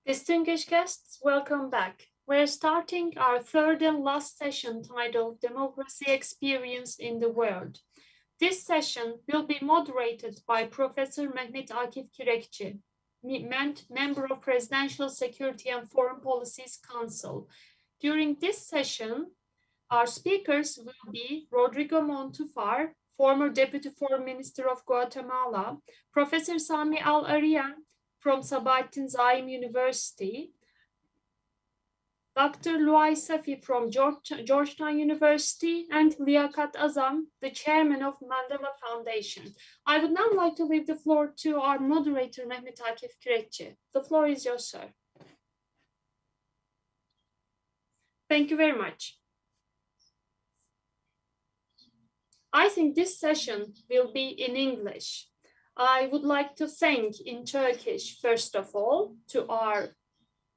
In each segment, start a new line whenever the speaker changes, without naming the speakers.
Distinguished guests, welcome back. We're starting our third and last session titled Democracy Experience in the World. This session will be moderated by Professor Mehmet Akif Kirekçi, member of Presidential Security and Foreign Policies Council. During this session, our speakers will be Rodrigo Montufar, former Deputy Foreign Minister of Guatemala, Professor Sami Al-Arian from Sabahattin Zaim University, Dr. Luay Safi from Georgetown University, and Liaquat Azam, the chairman of Mandela Foundation. I would now like to leave the floor to our moderator, Mehmet Akif Kirekçi. The floor is yours, sir. Thank you very much. I think this session will be in English. I would like to thank in Turkish, first of all, to our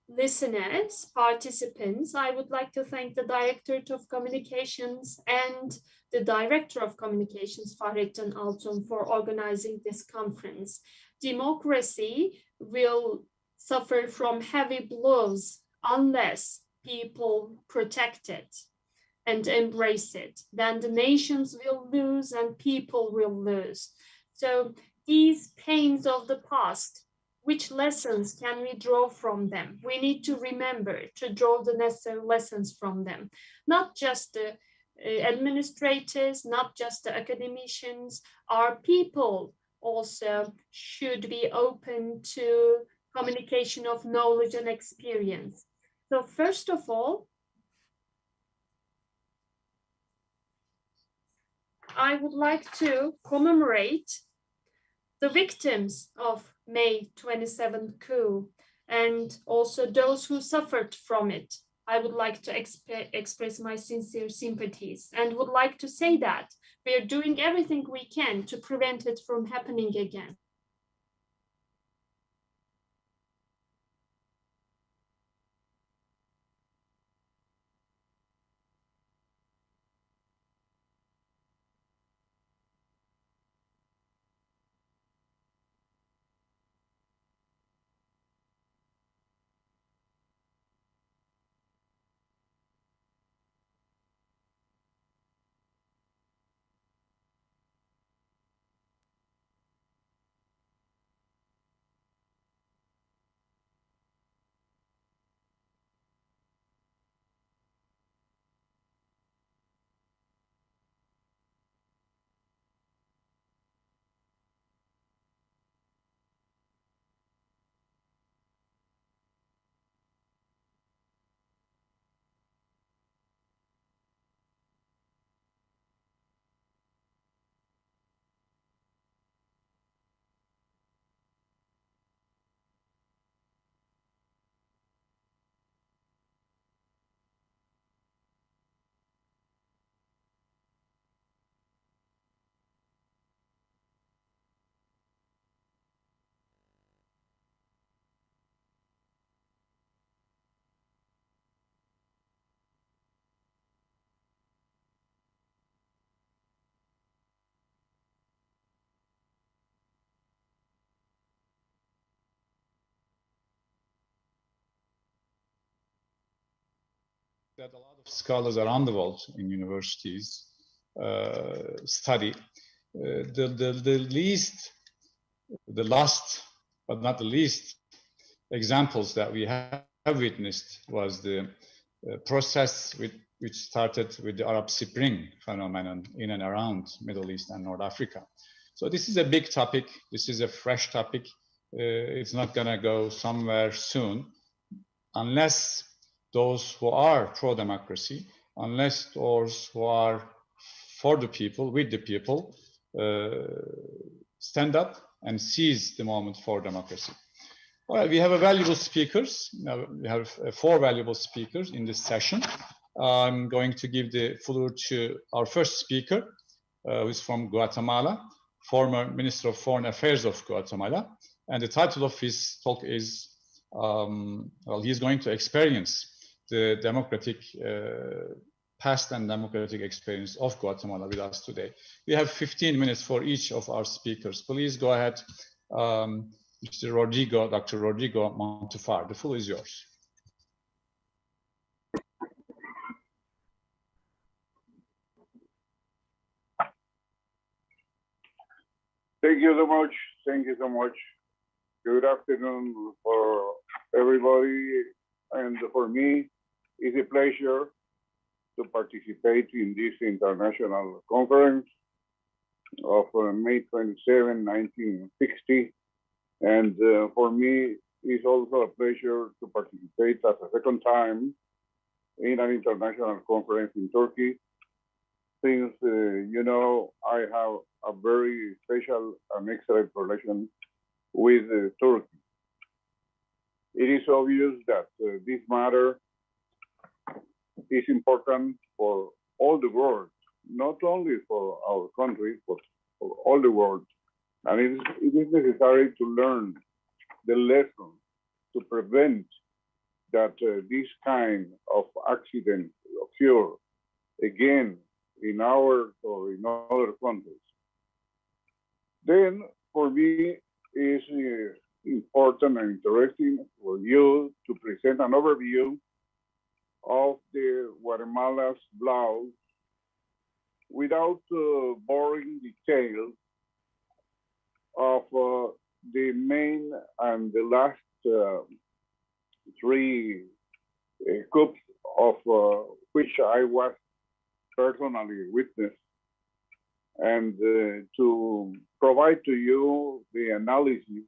listeners, participants. I would like to thank the Director of Communications and the Director of Communications, Fahrettin Altun, for organizing this conference. Democracy will suffer from heavy blows unless people protect it and embrace it. Then the nations will lose and people will lose. So these pains of the past, which lessons can we draw from them? We need to remember to draw the necessary lessons from them. Not just the administrators, not just the academicians, our people also should be open to communication of knowledge and experience. So first of all, I would like to commemorate the victims of May 27th coup and also those who suffered from it. I would like to express my sincere sympathies and would like to say that we are doing everything we can to prevent it from happening again.
That a lot of scholars around the world in universities study the last, but not the least, examples that we have witnessed was the process which started with the Arab Spring phenomenon in and around Middle East and North Africa. So this is a big topic. This is a fresh topic. It's not going to go somewhere soon unless those who are pro-democracy, unless those who are for the people, with the people, stand up and seize the moment for democracy. All right, we have valuable speakers. We have 4 valuable speakers in this session. I'm going to give the floor to our first speaker, who is from Guatemala, former Minister of Foreign Affairs of Guatemala. And the title of his talk is, well, he's going to experience the democratic past and democratic experience of Guatemala with us today. We have 15 minutes for each of our speakers. Please go ahead, Mr. Dr. Rodrigo Montufar. The floor is yours.
Thank you so much. Thank you so much. Good afternoon for everybody. And for me, it's a pleasure to participate in this international conference of May 27, 1960. And for me, it's also a pleasure to participate at a second time in an international conference in Turkey, since, you know, I have a very special and excellent relation with Turkey. It is obvious that this matter is important for all the world, not only for our country, but for all the world. And it is necessary to learn the lesson to prevent that this kind of accident occur again in ours or in other countries. Then, for me, it's important and interesting for you to present an overview of the Guatemala's laws without boring details of the main and the last three coups of which I was personally witness, and to provide to you the analysis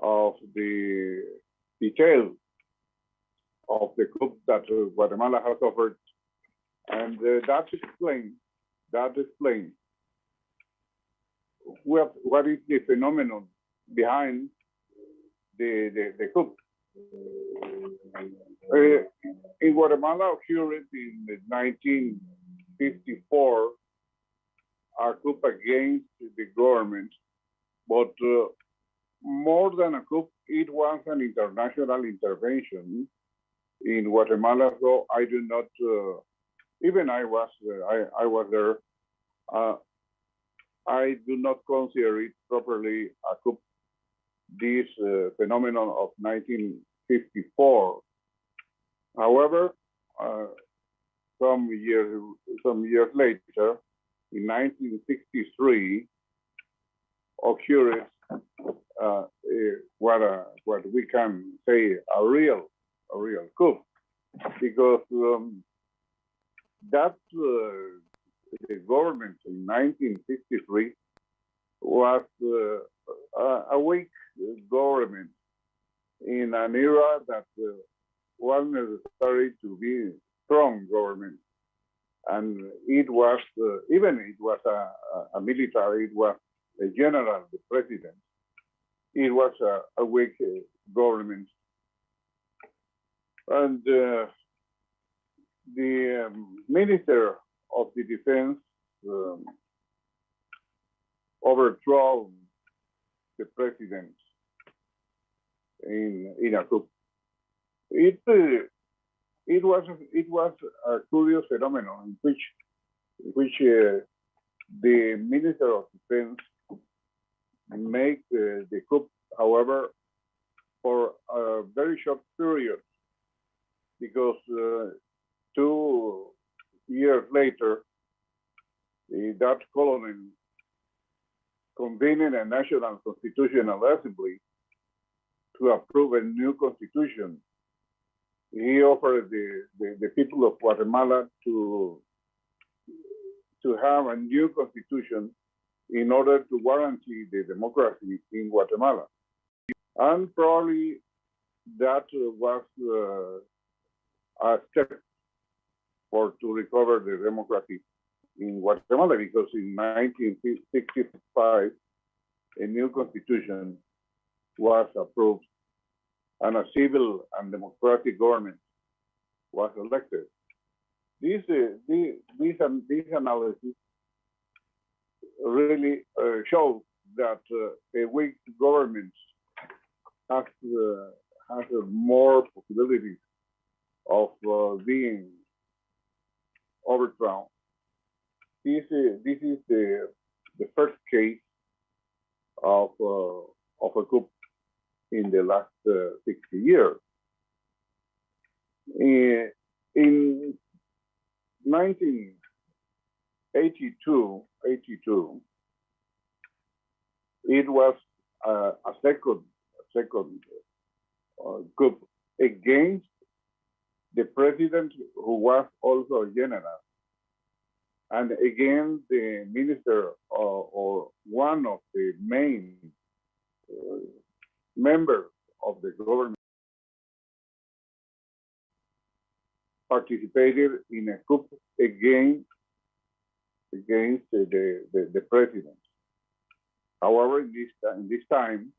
of the details of the coup that Guatemala has offered, and that explains what is the phenomenon behind the coup. In Guatemala occurred in 1954 a coup against the government, but more than a coup, it was an international intervention in Guatemala. So I do not, even I was there. I do not consider it properly a coup. This phenomenon of 1954. However, some years later, in 1963, occurred what we can say a real coup, because that the government in 1963 was a weak government in an era that was necessary to be strong government. And it was, even it was a military, it was a general, the president. It was a weak government. And the Minister of the Defense overthrew the president in a coup. It was a curious phenomenon in which the Minister of Defense made the coup, however, for a very short period, because 2 years later, that colonel convening a National Constitutional Assembly to approve a new constitution. He offered the people of Guatemala to have a new constitution in order to guarantee the democracy in Guatemala. And probably that was a step to recover the democracy in Guatemala, because in 1965, a new constitution was approved and a civil and democratic government was elected. This analysis really shows that a weak government has more possibilities of being overthrown. This is the first case of a coup. in the last 60 years. In 1982, it was a second coup against the president, who was also a general, and against the minister or one of the main members of the government, participated in a coup against the president. However, this time,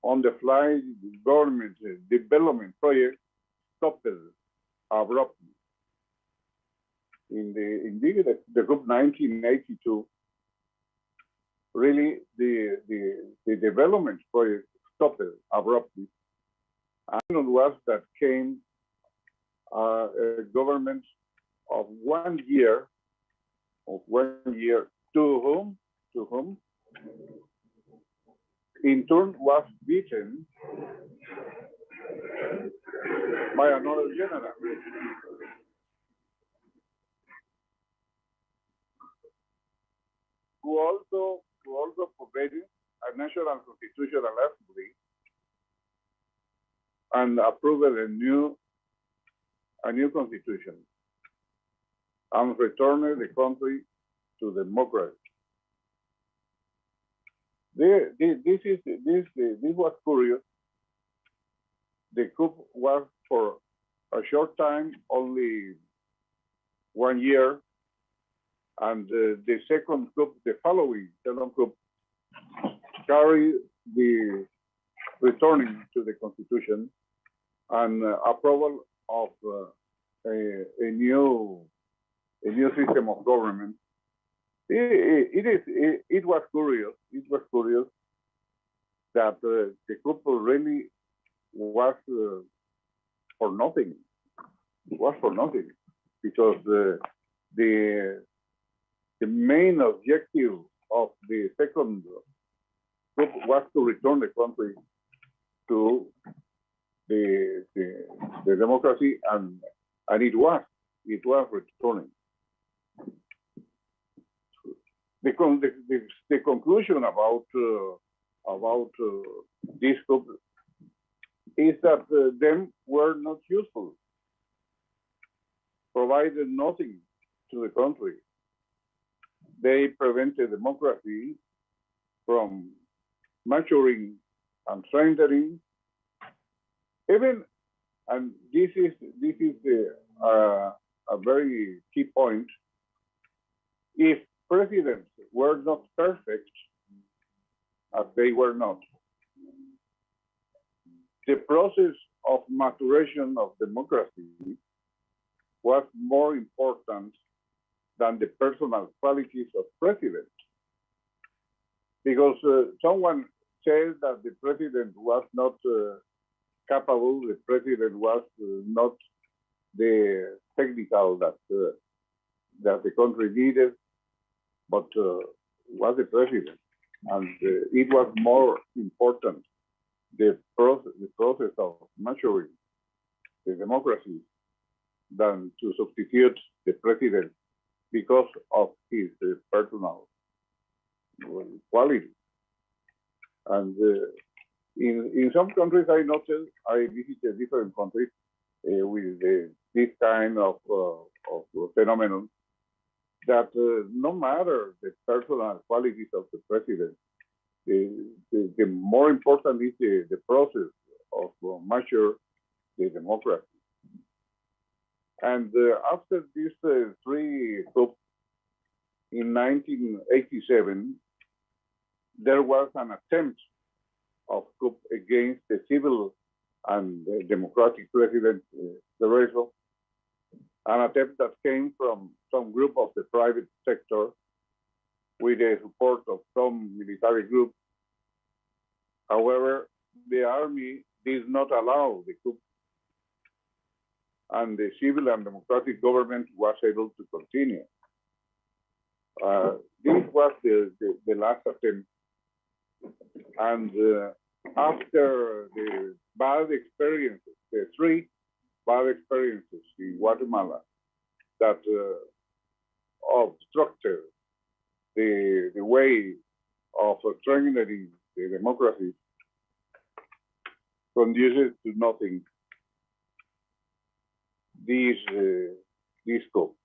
on the fly, the government development project stopped abruptly. Indeed, the coup 1982, really the development project stopped abruptly. And it was that came a government of 1 year, to whom in turn was beaten by another general. Who also provided a national constitutional assembly and approved a new constitution and returned the country to democracy. This was curious. The coup was for a short time, only 1 year, and the second coup, the following second coup, carried the returning to the constitution and approval of a new system of government. It was curious. It was curious that the coup really was for nothing. It was for nothing, because the main objective of the second coup was to return the country to the democracy, and it was returning. The conclusion about this coup is that them were not useful, provided nothing to the country. They prevented democracy from maturing and strengthening. Even, and this is a very key point, if presidents were not perfect, as they were not, the process of maturation of democracy was more important than the personal qualities of presidents. Because someone said that the president was not capable, the president was not the technical that the country needed, but was the president. And it was more important, the process of maturing the democracy, than to substitute the president because of his personal quality. And in some countries, I noticed, I visited different countries with this kind of phenomenon, that no matter the personal qualities of the president, the more important is the process of mature the democracy. And after these three coups in 1987, there was an attempt of coup against the civil and democratic president, Lorenzo, an attempt that came from some group of the private sector with the support of some military group. However, the army did not allow the coup, and the civil and democratic government was able to continue. This was the last attempt And after the bad experiences, the three bad experiences in Guatemala that obstructed the way of strengthening the democracy, conduces to nothing. This coup.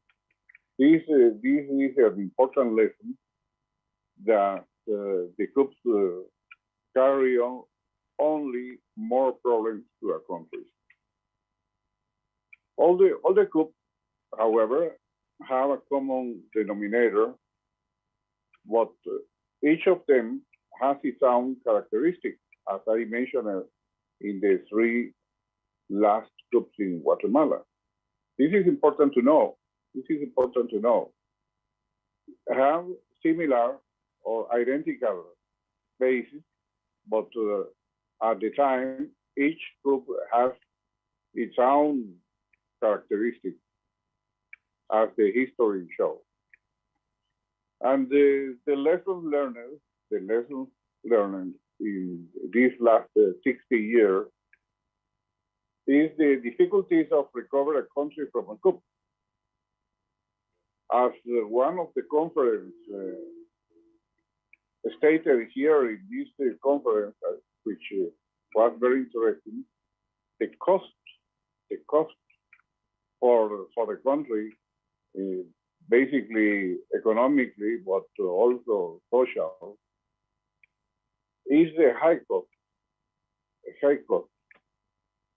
This is an important lesson that the coups carry on only more problems to our countries. All the coups, however, have a common denominator, but each of them has its own characteristics, as I mentioned in the three last coups in Guatemala. This is important to know. This is important to know. Have similar or identical bases, but at the time, each group has its own characteristics, as the history shows. And the lessons learned in these last 60 years is the difficulties of recover a country from a coup. As one of the conference stated here in this conference, which was very interesting, the cost for the country, basically economically, but also social, is the high cost,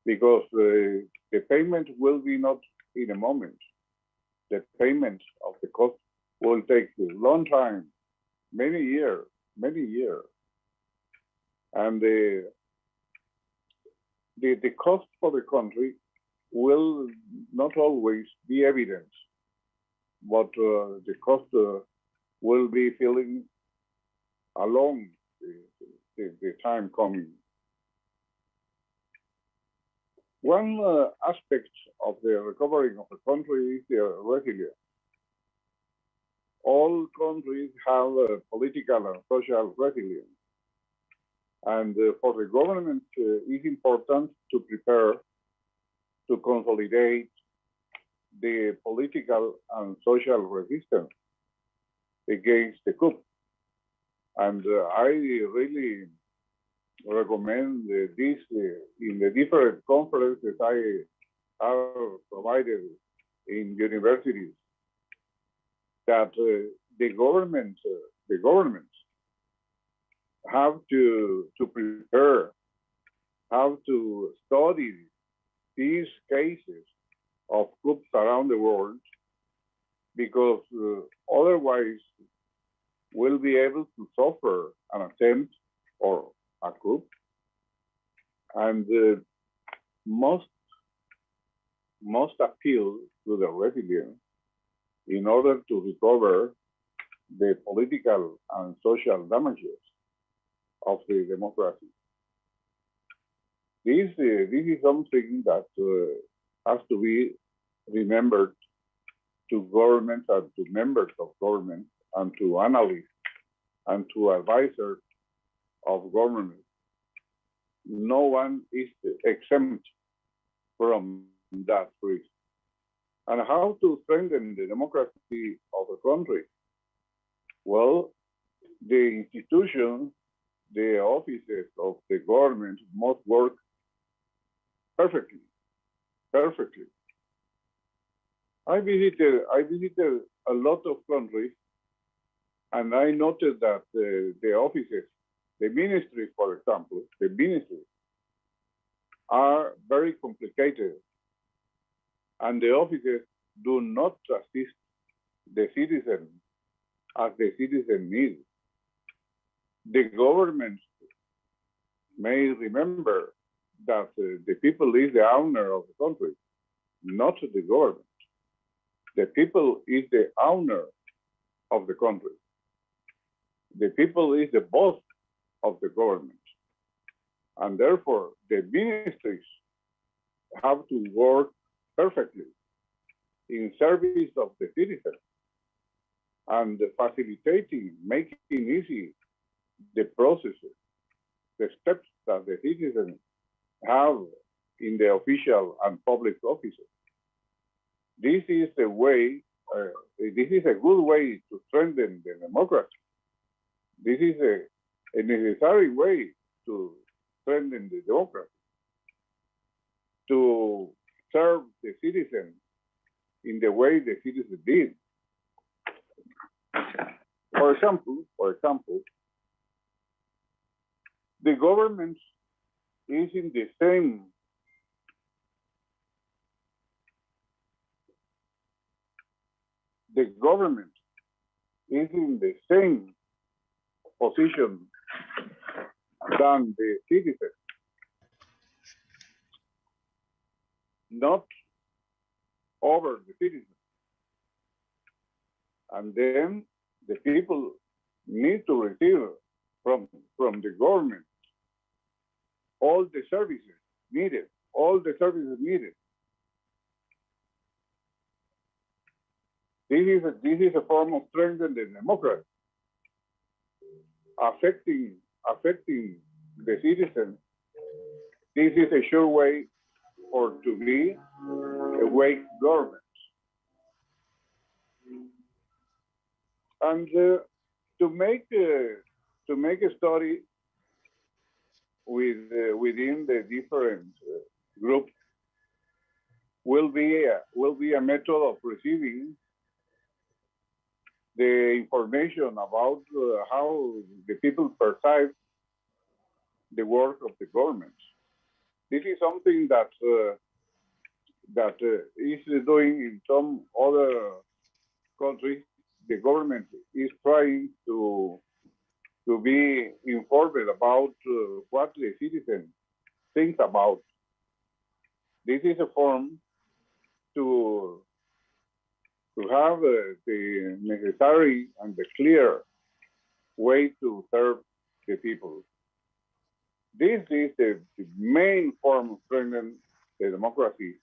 because the payment will be not in a moment. The payment of the cost will take a long time, many years. And the cost for the country will not always be evident, but the cost will be feeling along the time coming. One aspect of the recovery of the country is the resilience. All countries have political and social resilience. And for the government, it's important to prepare to consolidate the political and social resistance against the coup. And I really recommend this in the different conferences I have provided in universities, that the governments have to prepare, have to study these cases of coups around the world, because otherwise we'll be able to suffer an attempt or a coup, and must appeal to the resilience in order to recover the political and social damages of the democracy. This is something that has to be remembered to governments and to members of government and to analysts and to advisors of government. No one is exempt from that risk. And how to strengthen the democracy of the country? Well, the institutions, the offices of the government must work perfectly. I visited a lot of countries, and I noted that the offices, the ministries, for example, the ministries are very complicated, and the offices do not assist the citizen as the citizen needs. The government may remember that the people is the owner of the country, not the government. The people is the owner of the country. The people is the boss of the government. And therefore, the ministries have to work perfectly in service of the citizen and facilitating, making easy the processes the steps that the citizens have in the official and public offices. This is a way, this is a good way to strengthen the democracy. This is a necessary way to strengthen the democracy, to serve the citizens in the way the citizens did. For example, the government is in the same position than the citizens, not over the citizens. And then the people need to receive from the government all the services needed, This is a form of strengthening the democracy, affecting the citizens. This is a sure way for to be a weak government. And to make a study within the different groups will be a method of receiving the information about how the people perceive the work of the government. This is something that is doing in some other countries. The government is trying to be informed about what the citizen thinks about. This is a form to have the necessary and the clear way to serve the people. This is the main form of strengthening the democracy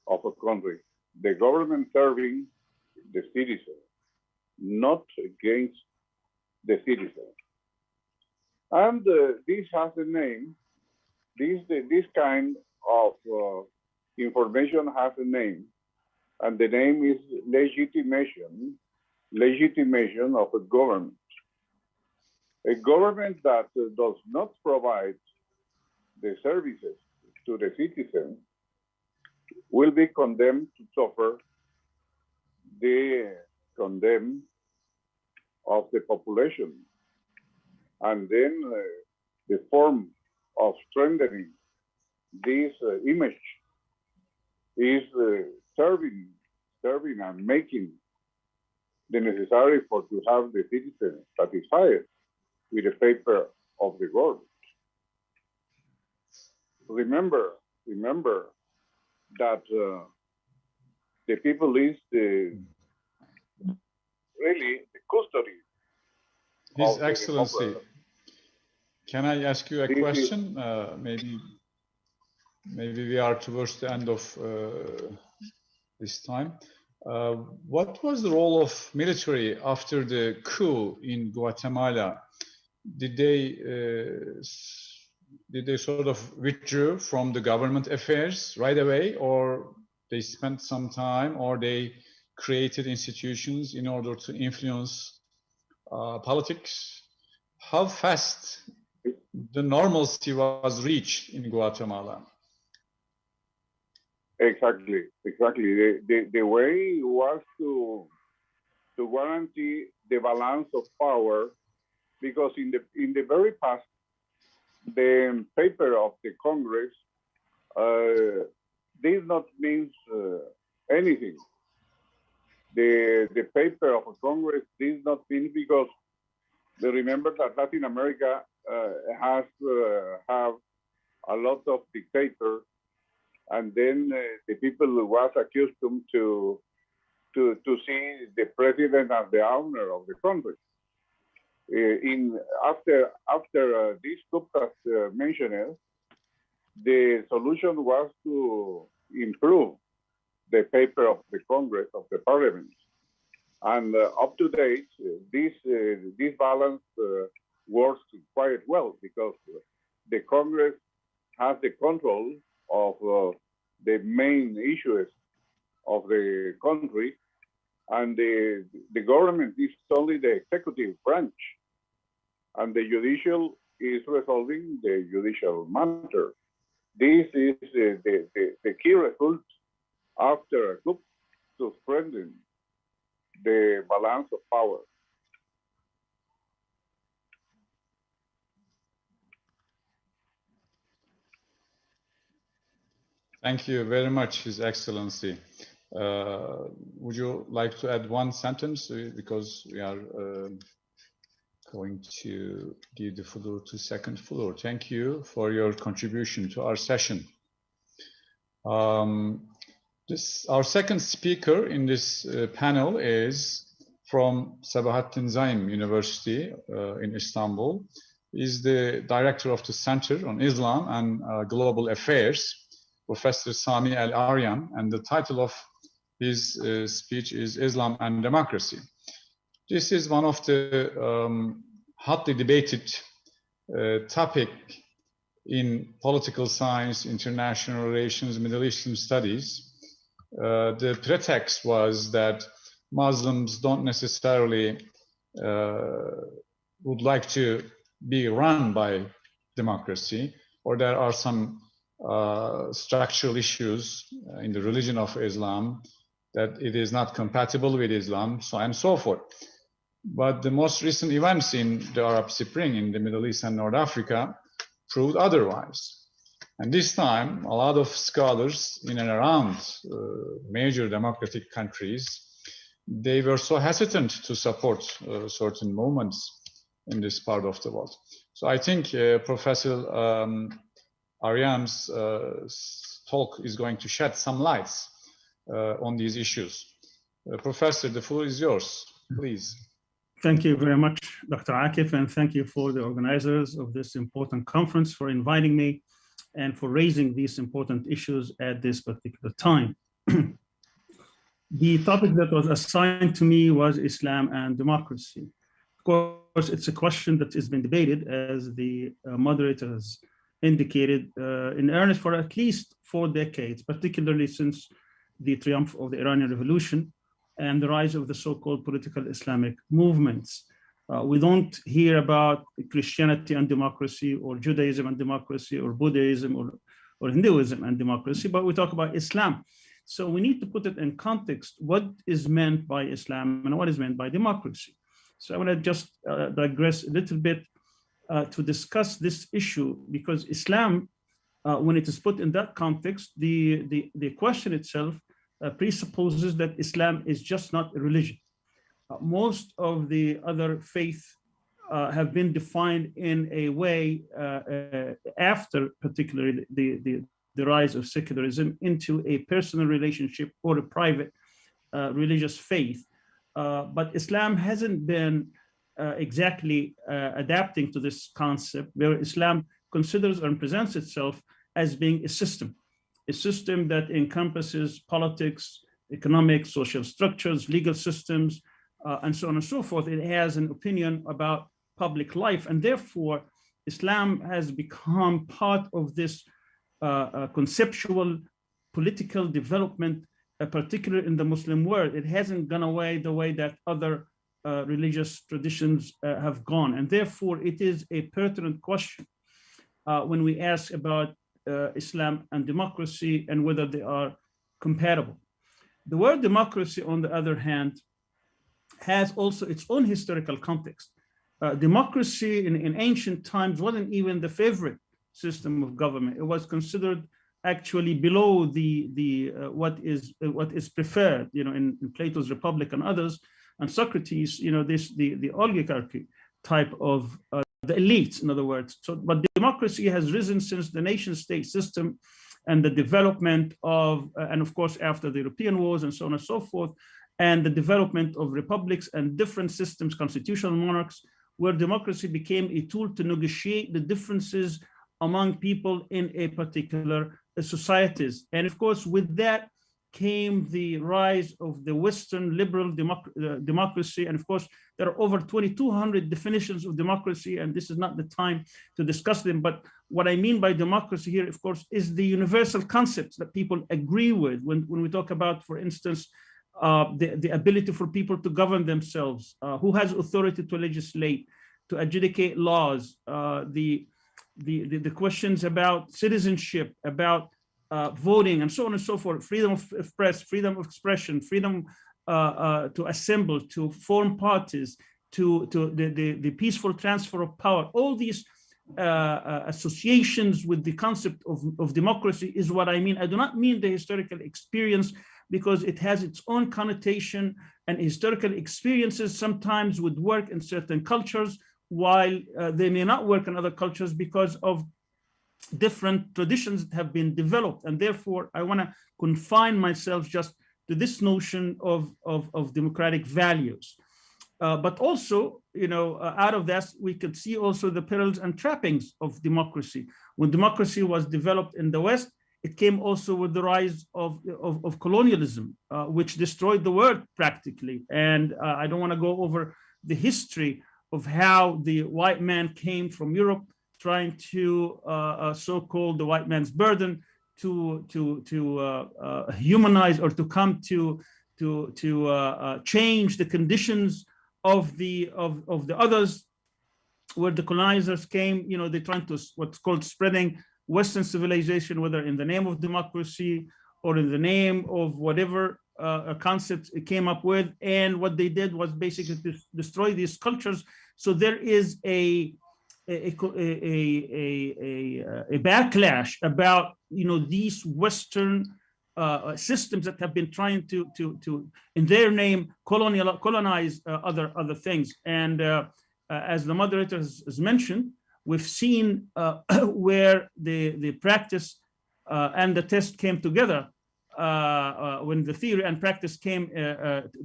of a country. The government serving the citizen, not against the citizen. And this has a name. This kind of information has a name, and the name is legitimation of a government. A government that does not provide the services to the citizen will be condemned to suffer the condemn of the population. And then the form of strengthening this image is serving and making the necessary for to have the citizen satisfied with the paper of the government. Remember that the people is really the custody.
His Excellency, can I ask you a question? Maybe we are towards the end of this time. What was the role of military after the coup in Guatemala? Did they sort of withdrew from the government affairs right away, or they spent some time, or they created institutions in order to influence politics? How fast the normalcy was reached in Guatemala?
Exactly. The way was to guarantee the balance of power, because in the very past, the paper of the Congress did not mean anything. The paper of a Congress did not mean, because they remember that Latin America has have a lot of dictators, and then the people was accustomed to see the president as the owner of the country. After this coup as mentioned, the solution was to improve the paper of the Congress, of the Parliament, and up to date, this balance works quite well, because the Congress has the control of the main issues of the country, and the government is only the executive branch, and the judicial is resolving the judicial matter. This is the key result after a coup, suspending the balance of power.
Thank you very much, His Excellency. Would you like to add one sentence, because we are going to give the floor to second floor. Thank you for your contribution to our session. Our second speaker in this panel is from Sabahattin Zaim University in Istanbul. He's the director of the Center on Islam and Global Affairs, Professor Sami El-Aryan, and the title of his speech is Islam and Democracy. This is one of the hotly debated topic in political science, international relations, Middle Eastern studies. The pretext was that Muslims don't necessarily would like to be run by democracy, or there are some structural issues in the religion of Islam that it is not compatible with Islam, so on and so forth. But the most recent events in the Arab Spring in the Middle East and North Africa proved otherwise. And this time, a lot of scholars in and around major democratic countries, they were so hesitant to support certain movements in this part of the world. So I think Professor Aryan's talk is going to shed some lights on these issues. Professor, the floor is yours, please.
Thank you very much, Dr. Akif, and thank you for the organizers of this important conference for inviting me and for raising these important issues at this particular time. The topic that was assigned to me was Islam and democracy. Of course, it's a question that has been debated, as the moderator has indicated, in earnest for at least 4 decades, particularly since the triumph of the Iranian Revolution and the rise of the so-called political Islamic movements. We don't hear about Christianity and democracy, or Judaism and democracy, or Buddhism, or Hinduism and democracy, but we talk about Islam. So we need to put it in context, what is meant by Islam and what is meant by democracy. So I want to just digress a little bit to discuss this issue, because Islam, when it is put in that context, the question itself presupposes that Islam is just not a religion. Most of the other faiths have been defined in a way after particularly the rise of secularism into a personal relationship or a private religious faith. But Islam hasn't been exactly adapting to this concept, where Islam considers and presents itself as being a system that encompasses politics, economics, social structures, legal systems, and so on and so forth. It has an opinion about public life, and therefore Islam has become part of this conceptual political development, particularly in the Muslim world. It hasn't gone away the way that other religious traditions have gone, and therefore it is a pertinent question when we ask about Islam and democracy and whether they are compatible. The word democracy, on the other hand, has also its own historical context. Democracy in ancient times wasn't even the favorite system of government. It was considered actually below what is preferred, in Plato's Republic and others, and Socrates, the oligarchy type of the elites, in other words. So, but democracy has risen since the nation-state system and the development of, and of course, after the European wars and so on and so forth, and the development of republics and different systems, constitutional monarchs, where democracy became a tool to negotiate the differences among people in a particular societies. And of course, with that came the rise of the Western liberal democracy, and of course, There are over 2,200 definitions of democracy, and this is not the time to discuss them. But what I mean by democracy here, of course, is the universal concepts that people agree with when we talk about, for instance, the ability for people to govern themselves, who has authority to legislate, to adjudicate laws, the questions about citizenship, about voting, and so on and so forth, freedom of press, freedom of expression, freedom to assemble, to form parties, to the peaceful transfer of power. All these associations with the concept of democracy is what I mean. I do not mean the historical experience, because it has its own connotation, and historical experiences sometimes would work in certain cultures, while they may not work in other cultures because of different traditions that have been developed. And therefore, I want to confine myself just to this notion of democratic values. But also, out of that, we could see also the perils and trappings of democracy. When democracy was developed in the West, it came also with the rise of colonialism, which destroyed the world practically. And I don't want to go over the history of how the white man came from Europe, trying to so-called the white man's burden to humanize, or to come to change the conditions of the others. Where the colonizers came, they trying to what's called spreading Western civilization, whether in the name of democracy or in the name of whatever concepts it came up with. And what they did was basically to destroy these cultures. So there is a backlash about these Western systems that have been trying to in their name colonize other things. And as the moderator has mentioned, we've seen where the practice and the test came together, when the theory and practice came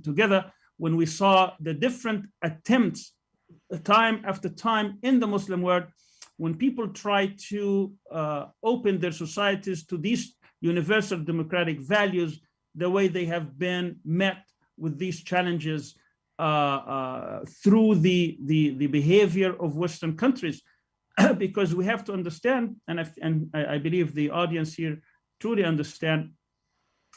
together, when we saw the different attempts time after time in the Muslim world, when people try to open their societies to these universal democratic values, the way they have been met with these challenges through the behavior of Western countries. Because we have to understand, and I believe the audience here truly understand,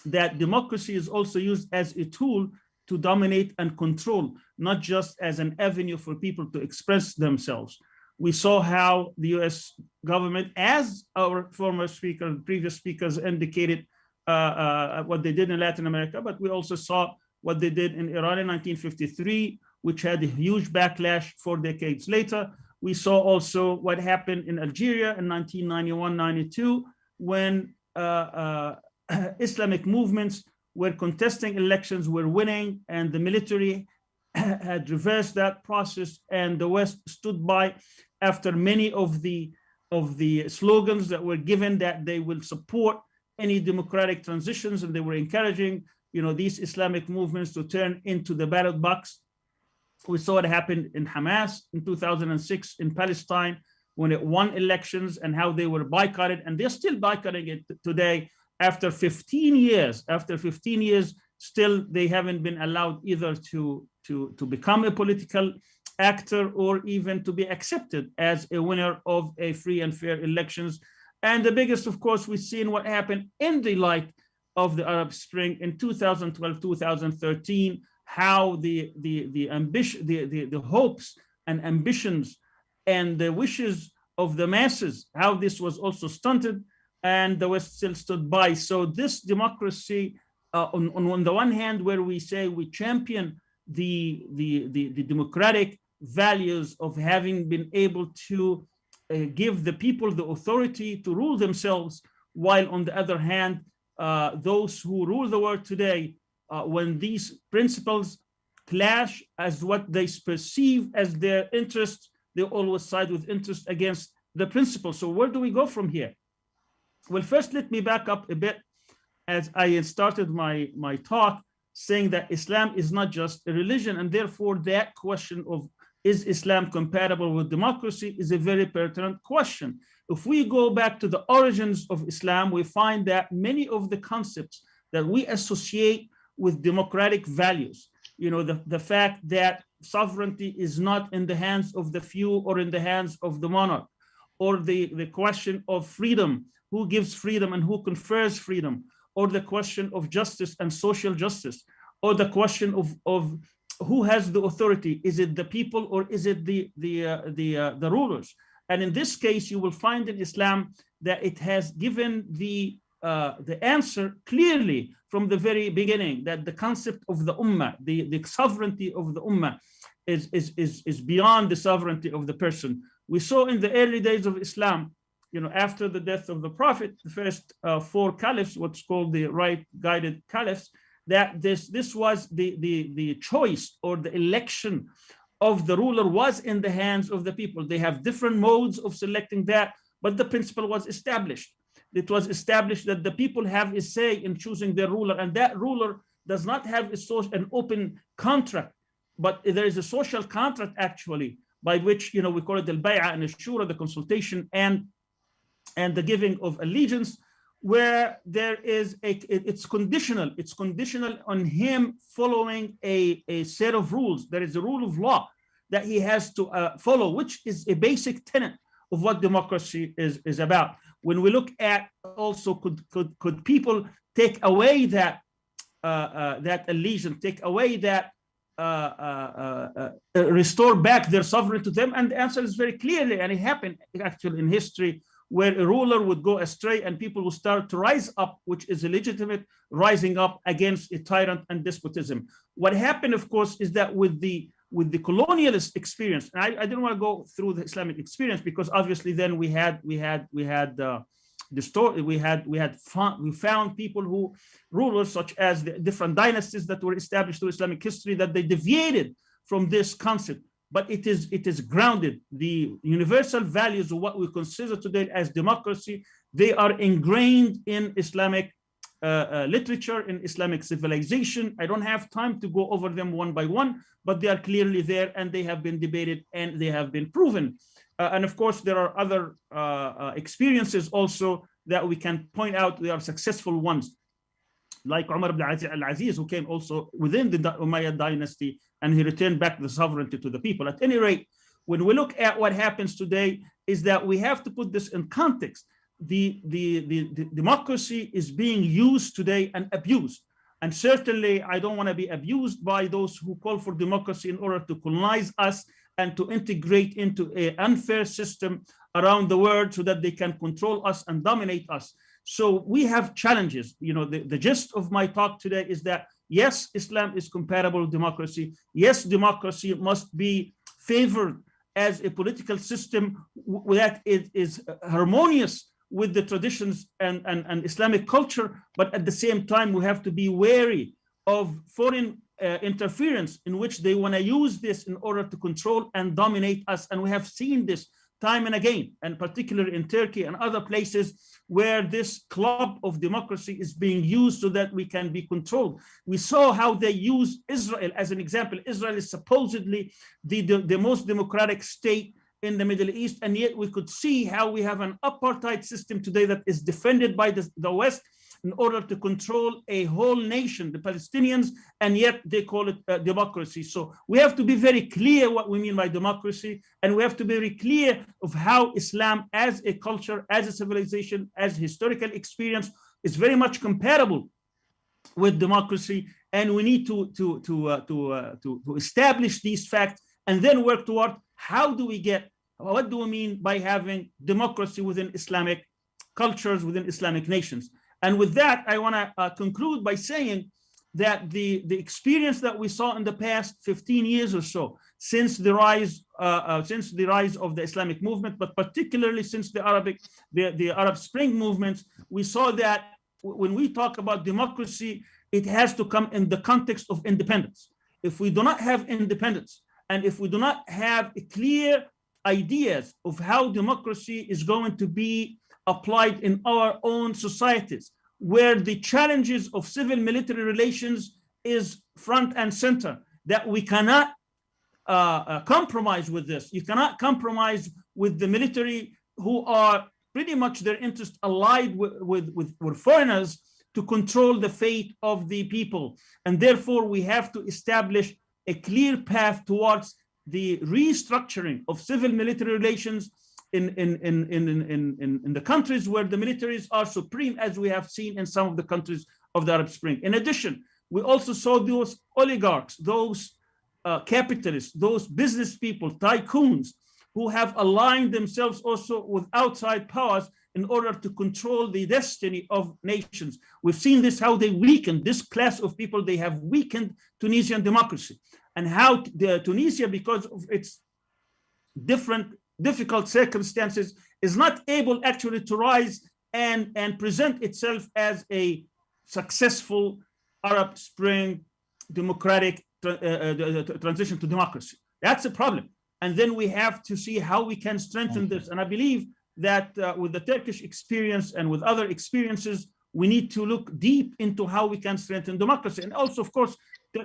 that democracy is also used as a tool to dominate and control, not just as an avenue for people to express themselves. We saw how the US government, as our former speaker, previous speakers indicated, what they did in Latin America, but we also saw what they did in Iran in 1953, which had a huge backlash 4 decades later. We saw also what happened in Algeria in 1991-92, when Islamic movements were contesting elections, were winning, and the military had reversed that process, and the West stood by after many of the slogans that were given that they will support any democratic transitions, and they were encouraging these Islamic movements to turn into the ballot box. We saw it happen in Hamas in 2006 in Palestine, when it won elections, and how they were boycotted, and they're still boycotting it today after 15 years. After 15 years, still they haven't been allowed either to become a political actor or even to be accepted as a winner of a free and fair elections. And the biggest, of course, we've seen what happened in the light of the Arab Spring in 2012, 2013, how the ambition, the hopes and ambitions and the wishes of the masses, how this was also stunted, and the West still stood by. So this democracy, on the one hand, where we say we champion the democratic values of having been able to give the people the authority to rule themselves, while on the other hand, those who rule the world today, when these principles clash as what they perceive as their interests, they always side with interest against the principles. So where do we go from here? Well, first, let me back up a bit, as I started my talk saying that Islam is not just a religion, and therefore that question of is Islam compatible with democracy is a very pertinent question. If we go back to the origins of Islam, we find that many of the concepts that we associate with democratic values, the fact that sovereignty is not in the hands of the few or in the hands of the monarch, or the question of freedom, who gives freedom and who confers freedom, or the question of justice and social justice, or the question of who has the authority. Is it the people or is it the rulers? And in this case, you will find in Islam that it has given the answer clearly from the very beginning, that the concept of the ummah, the sovereignty of the ummah, is beyond the sovereignty of the person. We saw in the early days of Islam, after the death of the Prophet, the first 4 caliphs, what's called the right-guided caliphs, that this was the choice or the election of the ruler was in the hands of the people. They have different modes of selecting that, but the principle was established. It was established that the people have a say in choosing their ruler, and that ruler does not have an open contract, but there is a social contract actually, by which we call it the bay'ah and shura, the consultation and the giving of allegiance, where there is it's conditional. It's conditional on him following a set of rules. There is a rule of law that he has to follow, which is a basic tenet of what democracy is about. When we look at also, could people take away that allegiance, take away that restore back their sovereignty to them? And the answer is very clearly, and it happened actually in history, where a ruler would go astray and people will start to rise up, which is a legitimate rising up against a tyrant and despotism. What happened, of course, is that with the colonialist experience, and I didn't want to go through the Islamic experience because obviously then we found people rulers such as the different dynasties that were established through Islamic history, that they deviated from this concept. But it is grounded. The universal values of what we consider today as democracy, they are ingrained in Islamic literature, in Islamic civilization. I don't have time to go over them one by one, but they are clearly there and they have been debated and they have been proven. And of course, there are other experiences also that we can point out. They are successful ones, like Umar ibn al-Aziz, who came also within the Umayyad dynasty, and he returned back the sovereignty to the people. At any rate, when we look at what happens today, is that we have to put this in context. The democracy is being used today and abused. And certainly, I don't want to be abused by those who call for democracy in order to colonize us and to integrate into an unfair system around the world so that they can control us and dominate us. So we have challenges. The gist of my talk today is that, yes, Islam is compatible with democracy. Yes, democracy must be favored as a political system that it is harmonious with the traditions and Islamic culture. But at the same time, we have to be wary of foreign interference in which they want to use this in order to control and dominate us. And we have seen this time and again, and particularly in Turkey and other places where this club of democracy is being used so that we can be controlled. We saw how they use Israel as an example. Israel is supposedly the most democratic state in the Middle East, and yet we could see how we have an apartheid system today that is defended by the West in order to control a whole nation, the Palestinians, and yet they call it democracy. So we have to be very clear what we mean by democracy, and we have to be very clear of how Islam as a culture, as a civilization, as historical experience is very much compatible with democracy, and we need to establish these facts and then work toward what do we mean by having democracy within Islamic cultures, within Islamic nations. And with that, I want to conclude by saying that the experience that we saw in the past 15 years or so, since the rise of the Islamic movement, but particularly since the Arab Spring movements, we saw that when we talk about democracy, it has to come in the context of independence. If we do not have independence, and if we do not have clear ideas of how democracy is going to be applied in our own societies, where the challenges of civil-military relations is front and center, that we cannot compromise with this. You cannot compromise with the military, who are pretty much their interest allied with foreigners to control the fate of the people. And therefore, we have to establish a clear path towards the restructuring of civil-military relations in the countries where the militaries are supreme, as we have seen in some of the countries of the Arab Spring. In addition, we also saw those oligarchs, those capitalists, those business people, tycoons, who have aligned themselves also with outside powers in order to control the destiny of nations. We've seen this, how they weakened this class of people. They have weakened Tunisian democracy, and how Tunisia, because of its difficult circumstances, is not able actually to rise and present itself as a successful Arab Spring democratic transition to democracy. That's a problem. And then we have to see how we can strengthen this. And I believe that with the Turkish experience and with other experiences, we need to look deep into how we can strengthen democracy. And also, of course,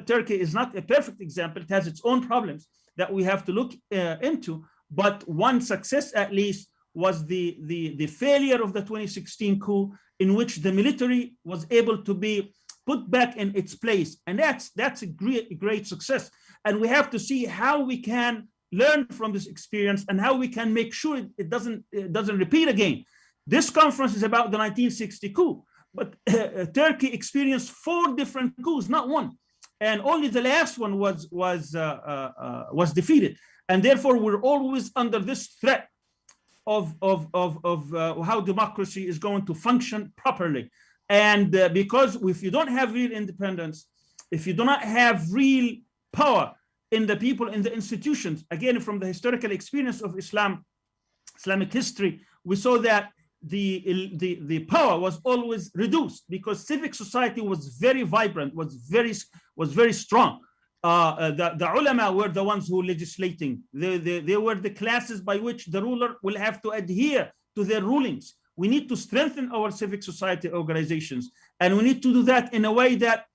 Turkey is not a perfect example. It has its own problems that we have to look into. But one success, at least, was the failure of the 2016 coup, in which the military was able to be put back in its place. And that's a great success. And we have to see how we can learn from this experience and how we can make sure it doesn't repeat again. This conference is about the 1960 coup, but Turkey experienced 4 different coups, not one, and only the last one was defeated. And therefore, we're always under this threat of how democracy is going to function properly. And because if you don't have real independence, if you do not have real power in the people, in the institutions, again, from the historical experience of Islamic history, we saw that the power was always reduced because civic society was very vibrant, was very strong. The ulama were the ones who were legislating. They were the classes by which the ruler will have to adhere to their rulings. We need to strengthen our civic society organizations, and we need to do that in a way that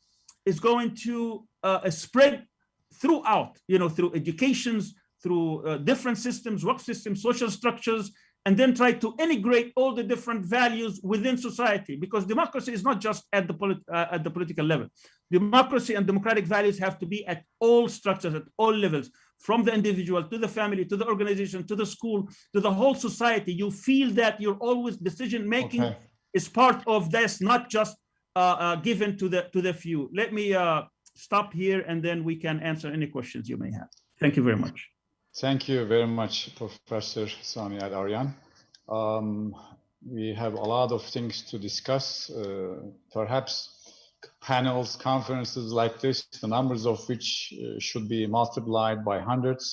is going to spread throughout, through educations, through different systems, work systems, social structures, and then try to integrate all the different values within society, because democracy is not just at the political level. Democracy and democratic values have to be at all structures, at all levels, from the individual to the family, to the organization, to the school, to the whole society. You feel that you're always decision-making is part of this, not just given to the few. Let me stop here, and then we can answer any questions you may have. Thank you very much.
Thank you very much, Professor Sami Al-Aryan. We have a lot of things to discuss. Perhaps panels, conferences like this, the numbers of which should be multiplied by hundreds.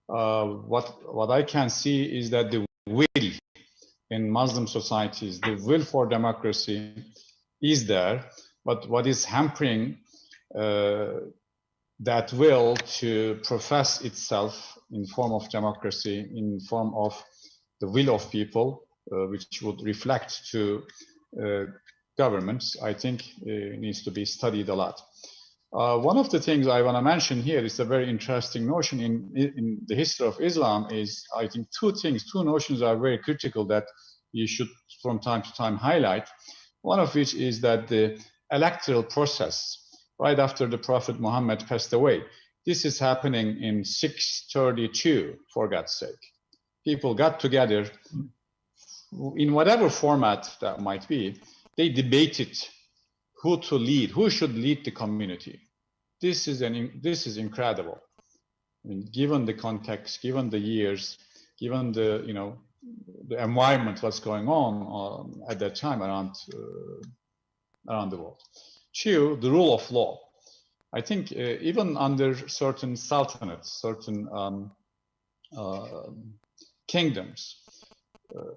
What I can see is that the will in Muslim societies, the will for democracy is there, but what is hampering that will to profess itself in form of democracy, in form of the will of people, which would reflect to governments, I think needs to be studied a lot. One of the things I want to mention here is a very interesting notion in the history of Islam is, I think, two notions are very critical that you should from time to time highlight. One of which is that the electoral process, right after the Prophet Muhammad passed away, this is happening in 632, for God's sake. People got together in whatever format that might be. They debated who to lead, who should lead the community. This is incredible. I mean, given the context, given the years, given the the environment, what's going on at that time around the world. 2, the rule of law. I think even under certain sultanates, certain kingdoms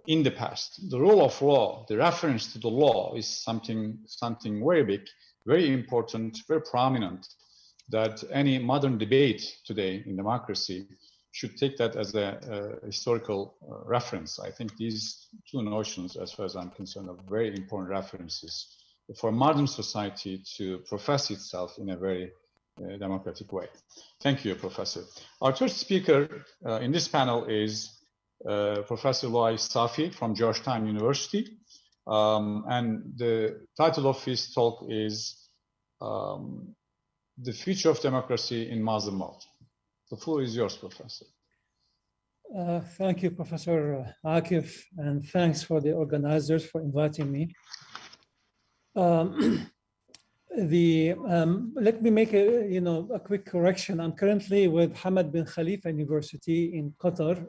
in the past, the rule of law, the reference to the law is something very big, very important, very prominent, that any modern debate today in democracy should take that as a historical reference. I think these two notions, as far as I'm concerned, are very important references for modern society to profess itself in a very democratic way. Thank you, Professor. Our third speaker in this panel is Professor Loay Safi from Georgetown University. And the title of his talk is the future of democracy in Muslim world. The floor is yours, Professor.
Thank you, Professor Akif, and thanks for the organizers for inviting me. Let me make a quick correction. I'm currently with Hamad bin Khalifa University in Qatar,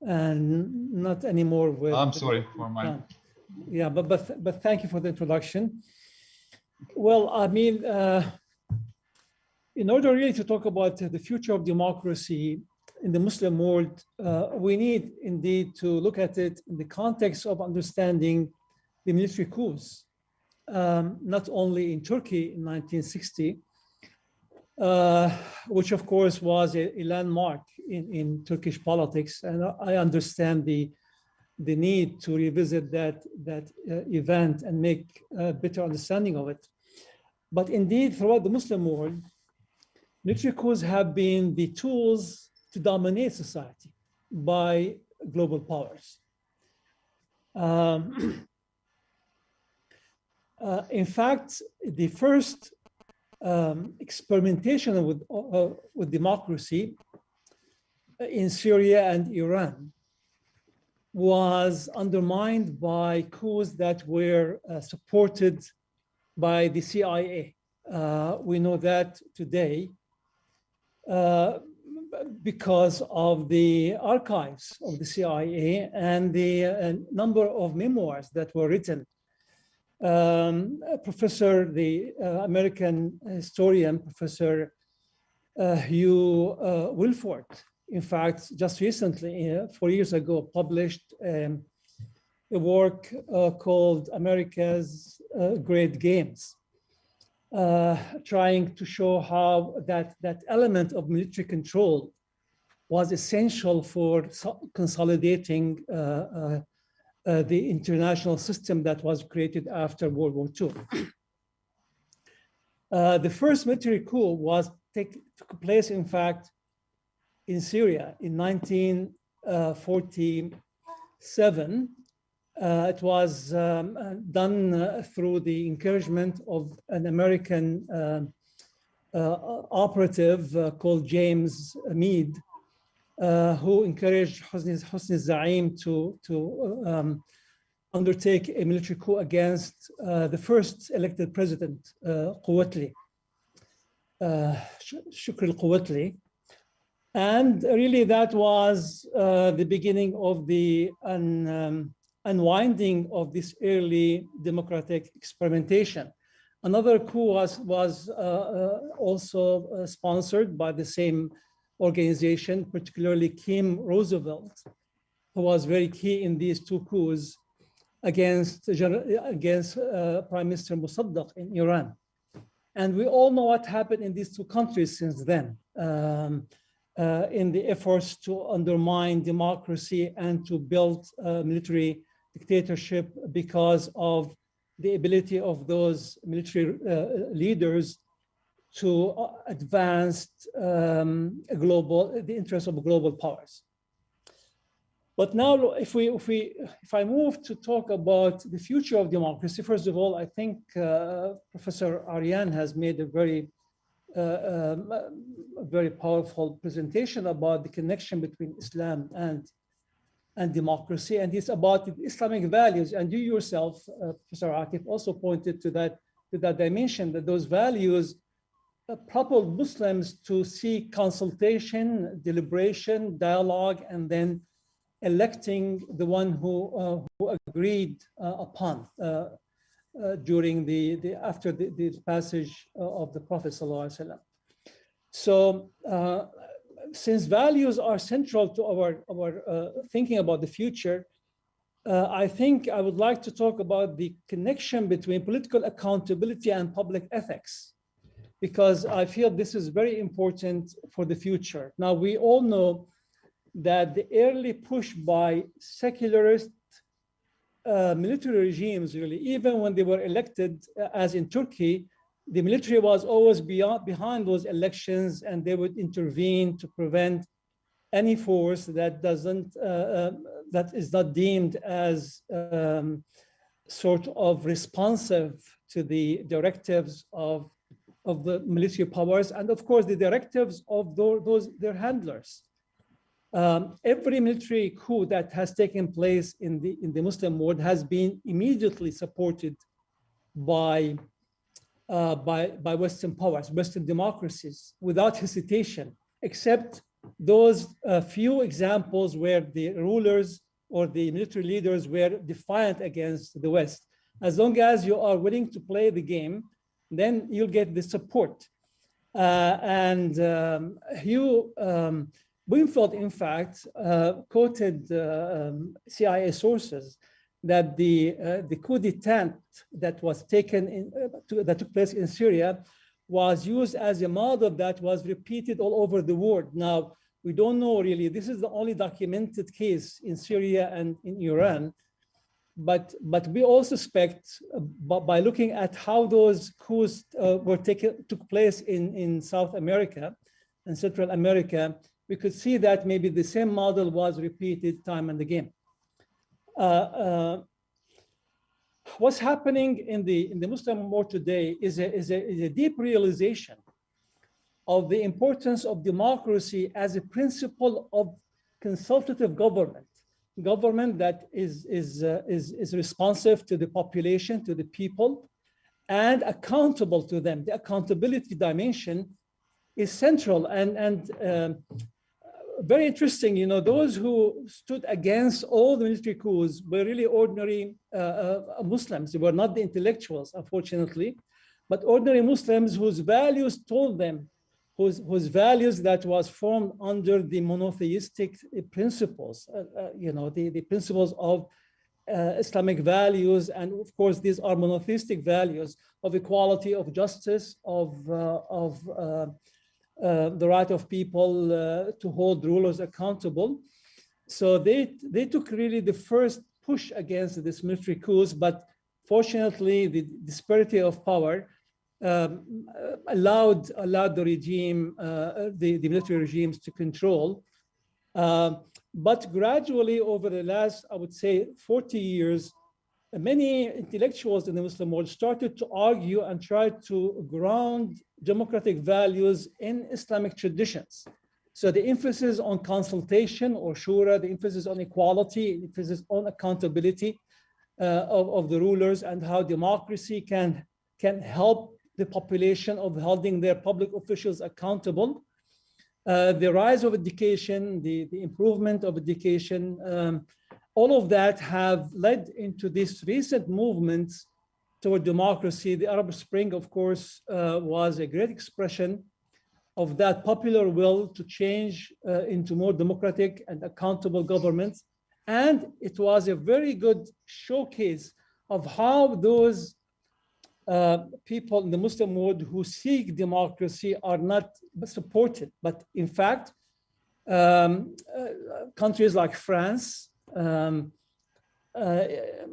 and not anymore with.
I'm sorry for my.
Yeah, but thank you for the introduction. Well, I mean, in order really to talk about the future of democracy in the Muslim world, we need indeed to look at it in the context of understanding the military coups, not only in Turkey in 1960, which of course was a landmark in Turkish politics. And I understand the need to revisit that event and make a better understanding of it. But indeed, throughout the Muslim world, military coups have been the tools to dominate society by global powers. In fact, the first experimentation with democracy in Syria and Iran was undermined by coups that were supported by the CIA. We know that today because of the archives of the CIA and the number of memoirs that were written. The American historian, Professor Hugh Wilford, in fact, just recently, 4 years ago, published a work called America's Great Games, trying to show how that element of military control was essential for consolidating the international system that was created after World War II. The first military coup took place, in fact, in Syria in 1947. It was done through the encouragement of an American operative called James Meade, who encouraged Hosni Zaim to undertake a military coup against the first elected president, Shukr al-Quwatli. And really that was the beginning of the unwinding of this early democratic experimentation. Another coup was also sponsored by the same organization, particularly Kim Roosevelt, who was very key in these two coups against Prime Minister Mossadegh in Iran. And we all know what happened in these two countries since then, in the efforts to undermine democracy and to build military dictatorship because of the ability of those military leaders to advance the interests of global powers. But now, if I move to talk about the future of democracy, first of all, I think Professor Aryan has made a very powerful presentation about the connection between Islam and democracy, and it's about the Islamic values. And you yourself, Professor Akif, also pointed to that dimension, that those values propel Muslims to seek consultation, deliberation, dialogue, and then electing the one who agreed upon during after the passage of the Prophet ﷺ. So since values are central to our thinking about the future, I think I would like to talk about the connection between political accountability and public ethics, because I feel this is very important for the future. Now, we all know that the early push by secularist military regimes, really, even when they were elected, as in Turkey, the military was always behind those elections, and they would intervene to prevent any force that is not deemed as sort of responsive to the directives of of the military powers, and of course the directives of their handlers. Every military coup that has taken place in the Muslim world has been immediately supported by Western powers, Western democracies, without hesitation, except those few examples where the rulers or the military leaders were defiant against the West. As long as you are willing to play the game, then you'll get the support. Hugh Wingfield, in fact, quoted CIA sources that the coup d'etat that was that took place in Syria was used as a model that was repeated all over the world. Now, we don't know really, this is the only documented case in Syria and in Iran, but we all suspect by looking at how those coups took place in South America and Central America, we could see that maybe the same model was repeated time and again. What's happening in the Muslim world today is a deep realization of the importance of democracy as a principle of consultative government that is responsive to the population, to the people, and accountable to them. The accountability dimension is central and very interesting. You know, those who stood against all the military coups were really ordinary Muslims. They were not the intellectuals, unfortunately, but ordinary Muslims whose values told them, whose values that was formed under the monotheistic principles, you know, the principles of Islamic values. And of course, these are monotheistic values of equality, of justice, of the right of people to hold rulers accountable. So they took really the first push against this military coups, but fortunately the disparity of power allowed the regime, the military regimes to control. But gradually over the last, I would say 40 years, many intellectuals in the Muslim world started to argue and try to ground democratic values in Islamic traditions. So the emphasis on consultation or shura, the emphasis on equality, the emphasis on accountability of the rulers, and how democracy can help the population of holding their public officials accountable. The rise of education, the improvement of education, all of that have led into this recent movement toward democracy. The Arab Spring, of course, was a great expression of that popular will to change into more democratic and accountable governments. And it was a very good showcase of how those people in the Muslim world who seek democracy are not supported. But in fact, countries like France,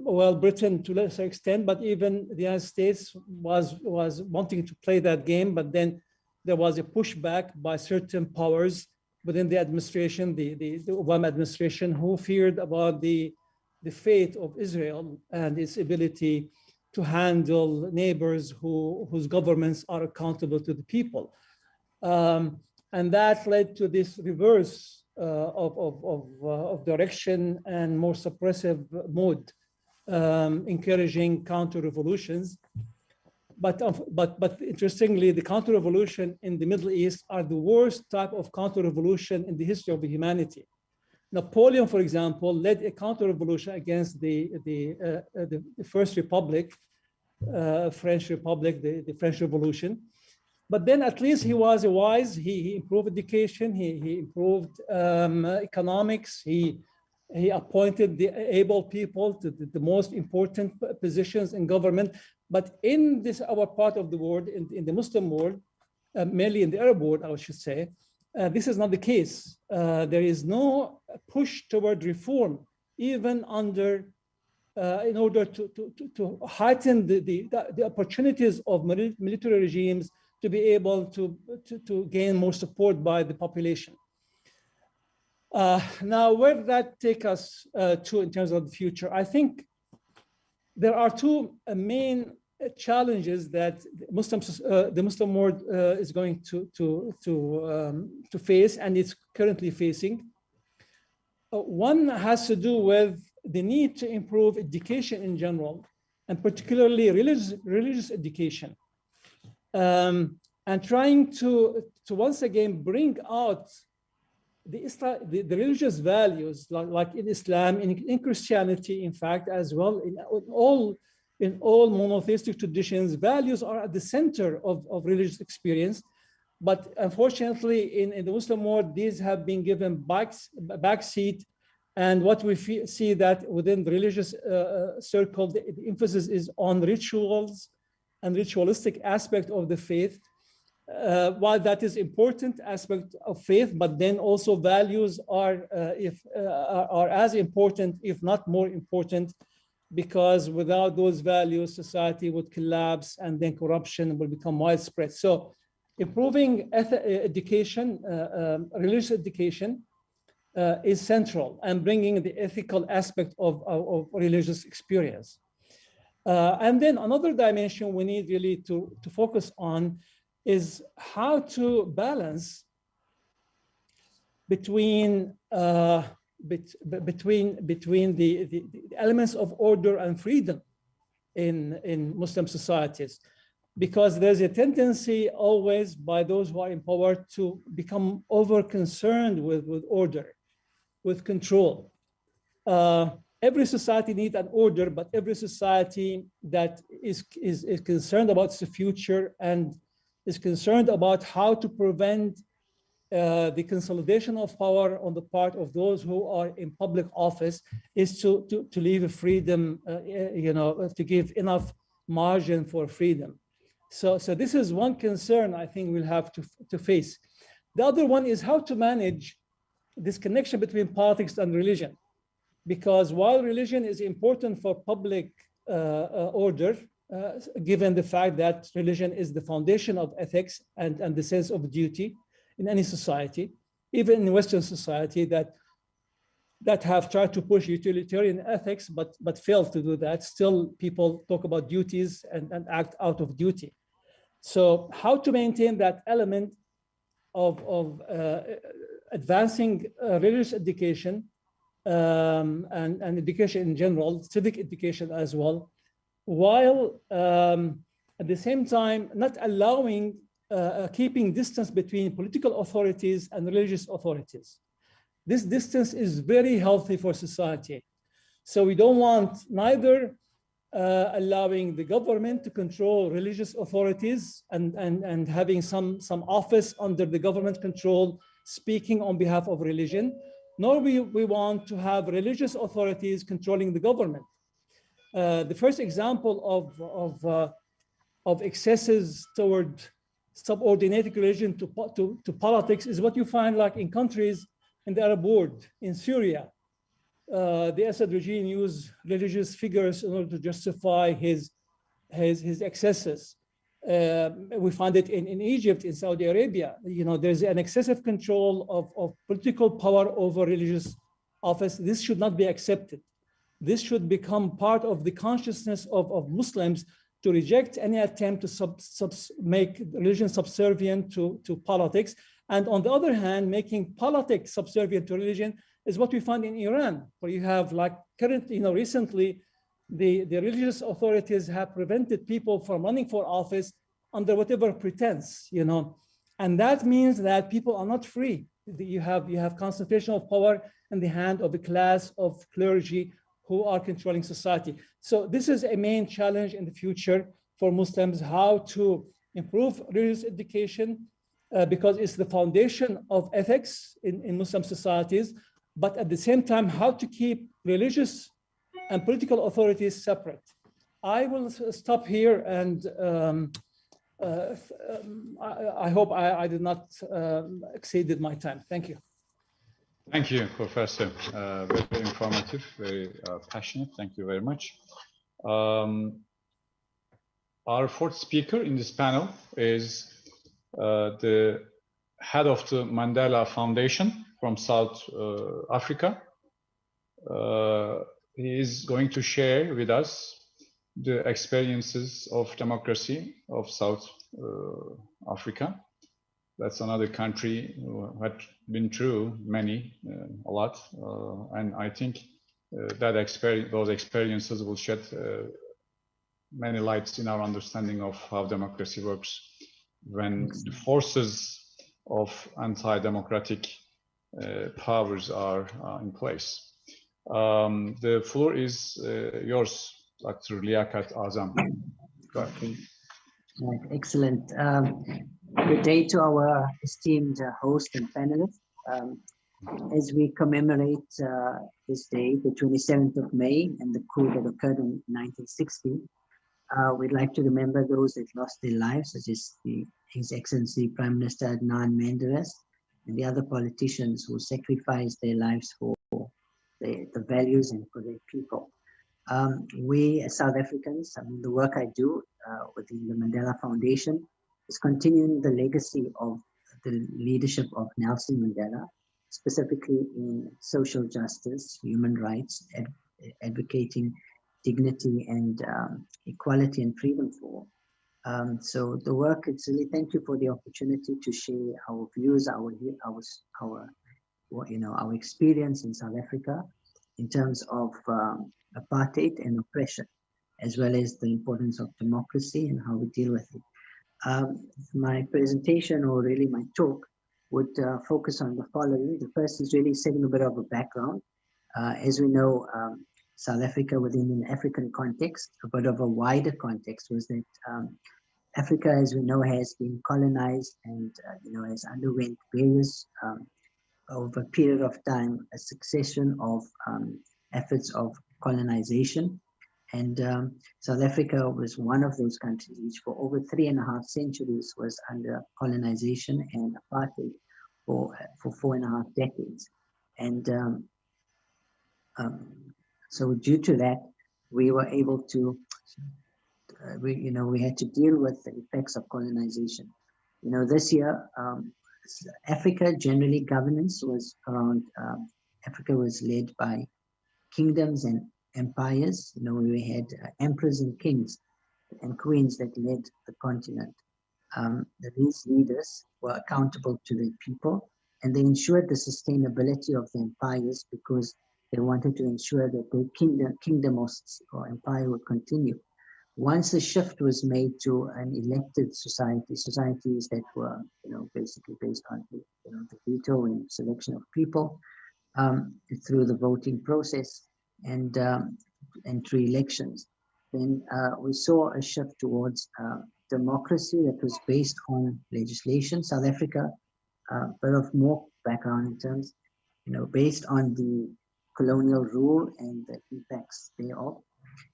well, Britain to a lesser extent, but even the United States was wanting to play that game, but then there was a pushback by certain powers within the administration, the Obama administration, who feared about the fate of Israel and its ability to handle neighbors whose governments are accountable to the people. And that led to this reverse of direction and more suppressive mode, encouraging counter-revolutions. But interestingly, the counter-revolution in the Middle East are the worst type of counter-revolution in the history of humanity. Napoleon, for example, led a counter-revolution against the First Republic, French Republic, the French Revolution. But then at least he was wise. He improved education. He improved economics. He appointed the able people to the most important positions in government. But in this our part of the world, in the Muslim world, mainly in the Arab world, I should say, this is not the case. There is no push toward reform, even under in order to heighten the opportunities of military regimes to be able to gain more support by the population. Now, where did that take us to in terms of the future? I think there are two main challenges that the Muslim world is going to face, and it's currently facing. One has to do with the need to improve education in general, and particularly religious education, and trying to once again bring out the religious values, like in Islam, in Christianity, in fact, as well, in all monotheistic traditions, values are at the center of religious experience. But unfortunately, in the Muslim world, these have been given backseat. And what we see that within the religious circle, the emphasis is on rituals and ritualistic aspect of the faith. While that is important aspect of faith, but then also values are as important, if not more important, because without those values, society would collapse and then corruption will become widespread. So improving education, religious education is central, and bringing the ethical aspect of religious experience. And then another dimension we need really to focus on is how to balance between the elements of order and freedom in Muslim societies, because there's a tendency always by those who are in power to become over concerned with order, with control. Every society needs an order, but every society that is concerned about its future and is concerned about how to prevent the consolidation of power on the part of those who are in public office is to leave a freedom, to give enough margin for freedom. So this is one concern I think we'll have to face. The other one is how to manage this connection between politics and religion, because while religion is important for public order, given the fact that religion is the foundation of ethics and the sense of duty in any society, even in Western society that have tried to push utilitarian ethics but failed to do that, still people talk about duties and act out of duty. So how to maintain that element of advancing religious education and education in general, civic education as well, while at the same time not allowing keeping distance between political authorities and religious authorities. This distance is very healthy for society. So we don't want neither allowing the government to control religious authorities and having some office under the government control speaking on behalf of religion, nor we want to have religious authorities controlling the government. The first example of excesses toward subordinating religion to politics is what you find like in countries in the Arab world. In Syria, the Assad regime used religious figures in order to justify his excesses. We find it in Egypt, in Saudi Arabia. There's an excessive control of political power over religious office. This should not be accepted. This should become part of the consciousness of Muslims to reject any attempt to make religion subservient to politics. And on the other hand, making politics subservient to religion is what we find in Iran, where you have recently, the religious authorities have prevented people from running for office under whatever pretense, and that means that people are not free. You have concentration of power in the hand of a class of clergy who are controlling society. So this is a main challenge in the future for Muslims, how to improve religious education, because it's the foundation of ethics in Muslim societies, but at the same time, how to keep religious and political authorities separate. I will stop here, and I hope I did not exceeded my time. Thank you.
Thank you, Professor. Very informative, very passionate. Thank you very much. Our fourth speaker in this panel is the head of the Mandela Foundation from South Africa. He is going to share with us the experiences of democracy of South Africa. That's another country who had been through a lot, and I think those experiences will shed many lights in our understanding of how democracy works when the forces of anti-democratic powers are in place. The floor is yours, Dr. Liaquat Azam. Go ahead.
Okay. Right. Excellent. Good day to our esteemed host and panelists. As we commemorate this day, the 27th of May, and the coup that occurred in 1960, we'd like to remember those that lost their lives, such as His Excellency Prime Minister Adnan Mandela and the other politicians who sacrificed their lives for the values and for their people. We as South Africans, I mean, the work I do within the Mandela Foundation is continuing the legacy of the leadership of Nelson Mandela, specifically in social justice, human rights, advocating dignity and equality and freedom for all. So the work, it's really, thank you for the opportunity to share our views, our experience in South Africa in terms of apartheid and oppression, as well as the importance of democracy and how we deal with it. My presentation, or really my talk, would focus on the following. The first is really setting a bit of a background. As we know, South Africa within an African context, a bit of a wider context, was that Africa, as we know, has been colonized and has underwent various, over a period of time, a succession of efforts of colonization. And South Africa was one of those countries which for over 3.5 centuries was under colonization and apartheid for 4.5 decades. And so due to that, we were able to, we had to deal with the effects of colonization. This year, Africa generally governance was around, Africa was led by kingdoms and empires. We had emperors and kings and queens that led the continent. These leaders were accountable to the people, and they ensured the sustainability of the empires because they wanted to ensure that their kingdom or empire would continue. Once the shift was made to an elected societies that were, basically based on the veto and selection of people through the voting process and through elections, then we saw a shift towards democracy that was based on legislation. South Africa, but of more background in terms, based on the colonial rule and the impacts thereof.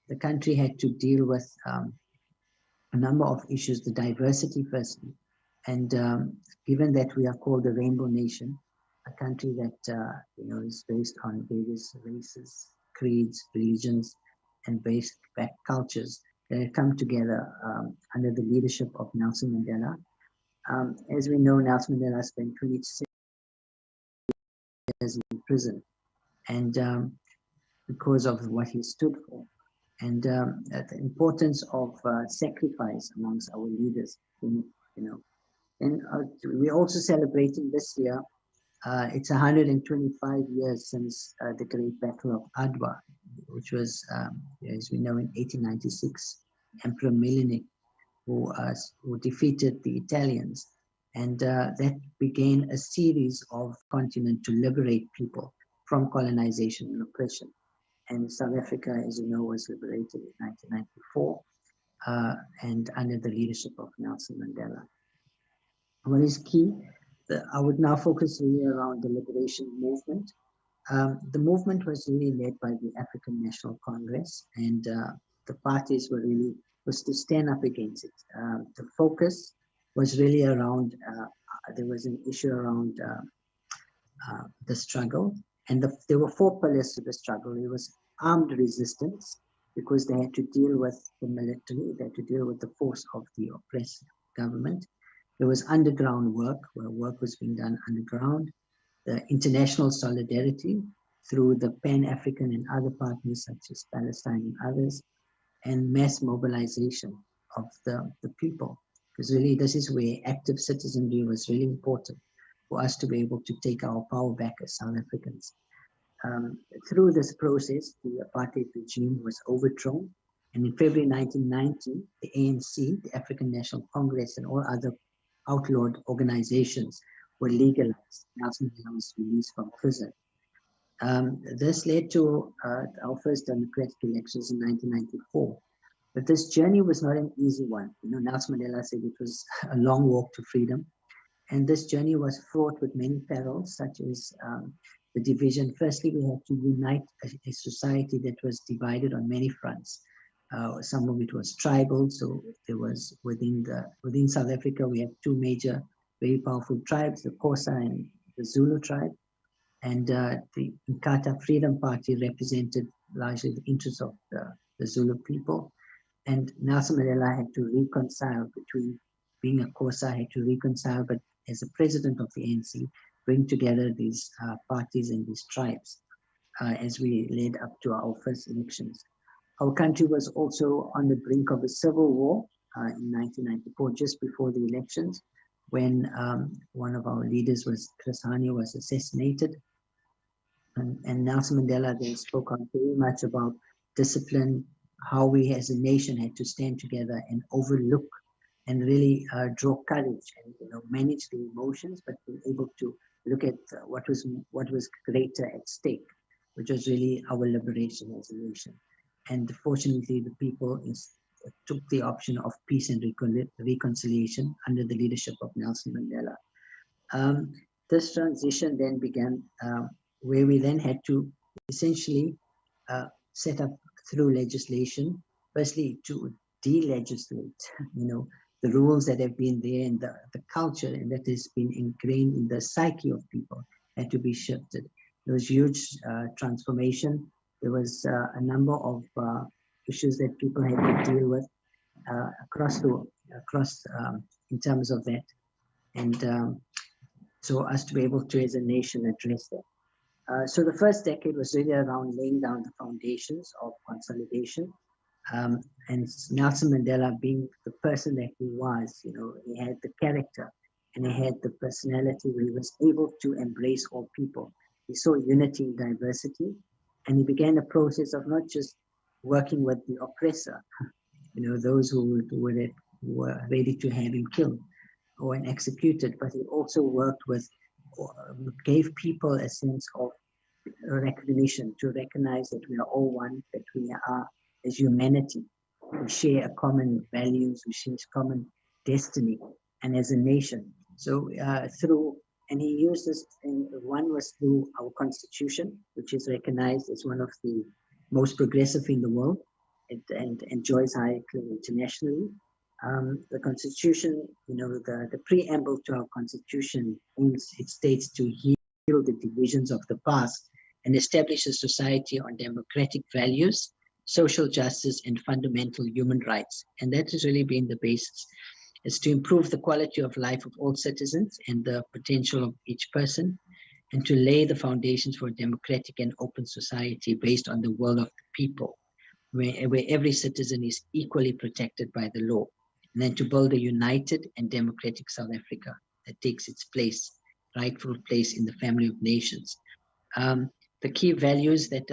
The country had to deal with a number of issues, the diversity firstly, and given that we are called a rainbow nation, a country that is based on various races, creeds, religions, and basic cultures that have come together under the leadership of Nelson Mandela. As we know, Nelson Mandela spent 26 years in prison, and because of what he stood for, and the importance of sacrifice amongst our leaders. And we're also celebrating this year. It's 125 years since the Great Battle of Adwa, which was, as we know, in 1896, Emperor Metternich, who defeated the Italians. And that began a series of continent to liberate people from colonization and oppression. And South Africa, as you know, was liberated in 1994 and under the leadership of Nelson Mandela. What is key? I would now focus really around the liberation movement. The movement was really led by the African National Congress, and the parties was to stand up against it. The focus was really around, there was an issue around the struggle, and there were 4 pillars to the struggle. It was armed resistance, because they had to deal with the military, they had to deal with the force of the oppressed government. There was underground work, where work was being done underground. The international solidarity through the Pan-African and other partners such as Palestine and others. and mass mobilization of the people. Because really this is where active citizenry was really important for us to be able to take our power back as South Africans. Through this process, the apartheid regime was overthrown, and in February 1990, the ANC, the African National Congress, and all other outlawed organizations were legalized. Nelson Mandela was released from prison. This led to our first democratic elections in 1994. But this journey was not an easy one. You know, Nelson Mandela said it was a long walk to freedom. And this journey was fraught with many perils, such as the division. Firstly, we had to unite a society that was divided on many fronts. Some of it was tribal, so there was within South Africa, we have two major, very powerful tribes, the Xhosa and the Zulu tribe. And the Inkatha Freedom Party represented largely the interests of the Zulu people. And Nelson Mandela had to reconcile between being a Xhosa, had to reconcile, but as the president of the ANC, bring together these parties and these tribes as we led up to our first elections. Our country was also on the brink of a civil war in 1994, just before the elections, when one of our leaders Chris Hani was assassinated. And Nelson Mandela then spoke on very much about discipline, how we as a nation had to stand together and overlook and really draw courage and manage the emotions, but be able to look at what was greater at stake, which was really our liberation as a nation. And fortunately, the people took the option of peace and reconciliation under the leadership of Nelson Mandela. This transition then began, where we then had to essentially set up through legislation, firstly to de-legislate, the rules that have been there and the culture and that has been ingrained in the psyche of people had to be shifted. There was huge transformation. There was a number of issues that people had to deal with across in terms of that. And so us to be able to, as a nation, address that. So the first decade was really around laying down the foundations of consolidation. And Nelson Mandela, being the person that he was, he had the character and he had the personality where he was able to embrace all people. He saw unity in diversity, and he began a process of not just working with the oppressor, those who were ready to have him killed or executed, but he also worked with, gave people a sense of recognition, to recognize that we are all one, that we are as humanity, we share a common values, we share a common destiny, and as a nation. So and he used this, and one was through our constitution, which is recognized as one of the most progressive in the world and enjoys high acclaim internationally. The constitution, the preamble to our constitution, it states to heal the divisions of the past and establish a society on democratic values, social justice, and fundamental human rights. And that has really been the basis. It's to improve the quality of life of all citizens and the potential of each person, and to lay the foundations for a democratic and open society based on the will of the people, where every citizen is equally protected by the law. And then to build a united and democratic South Africa that takes its place, rightful place in the family of nations. The key values that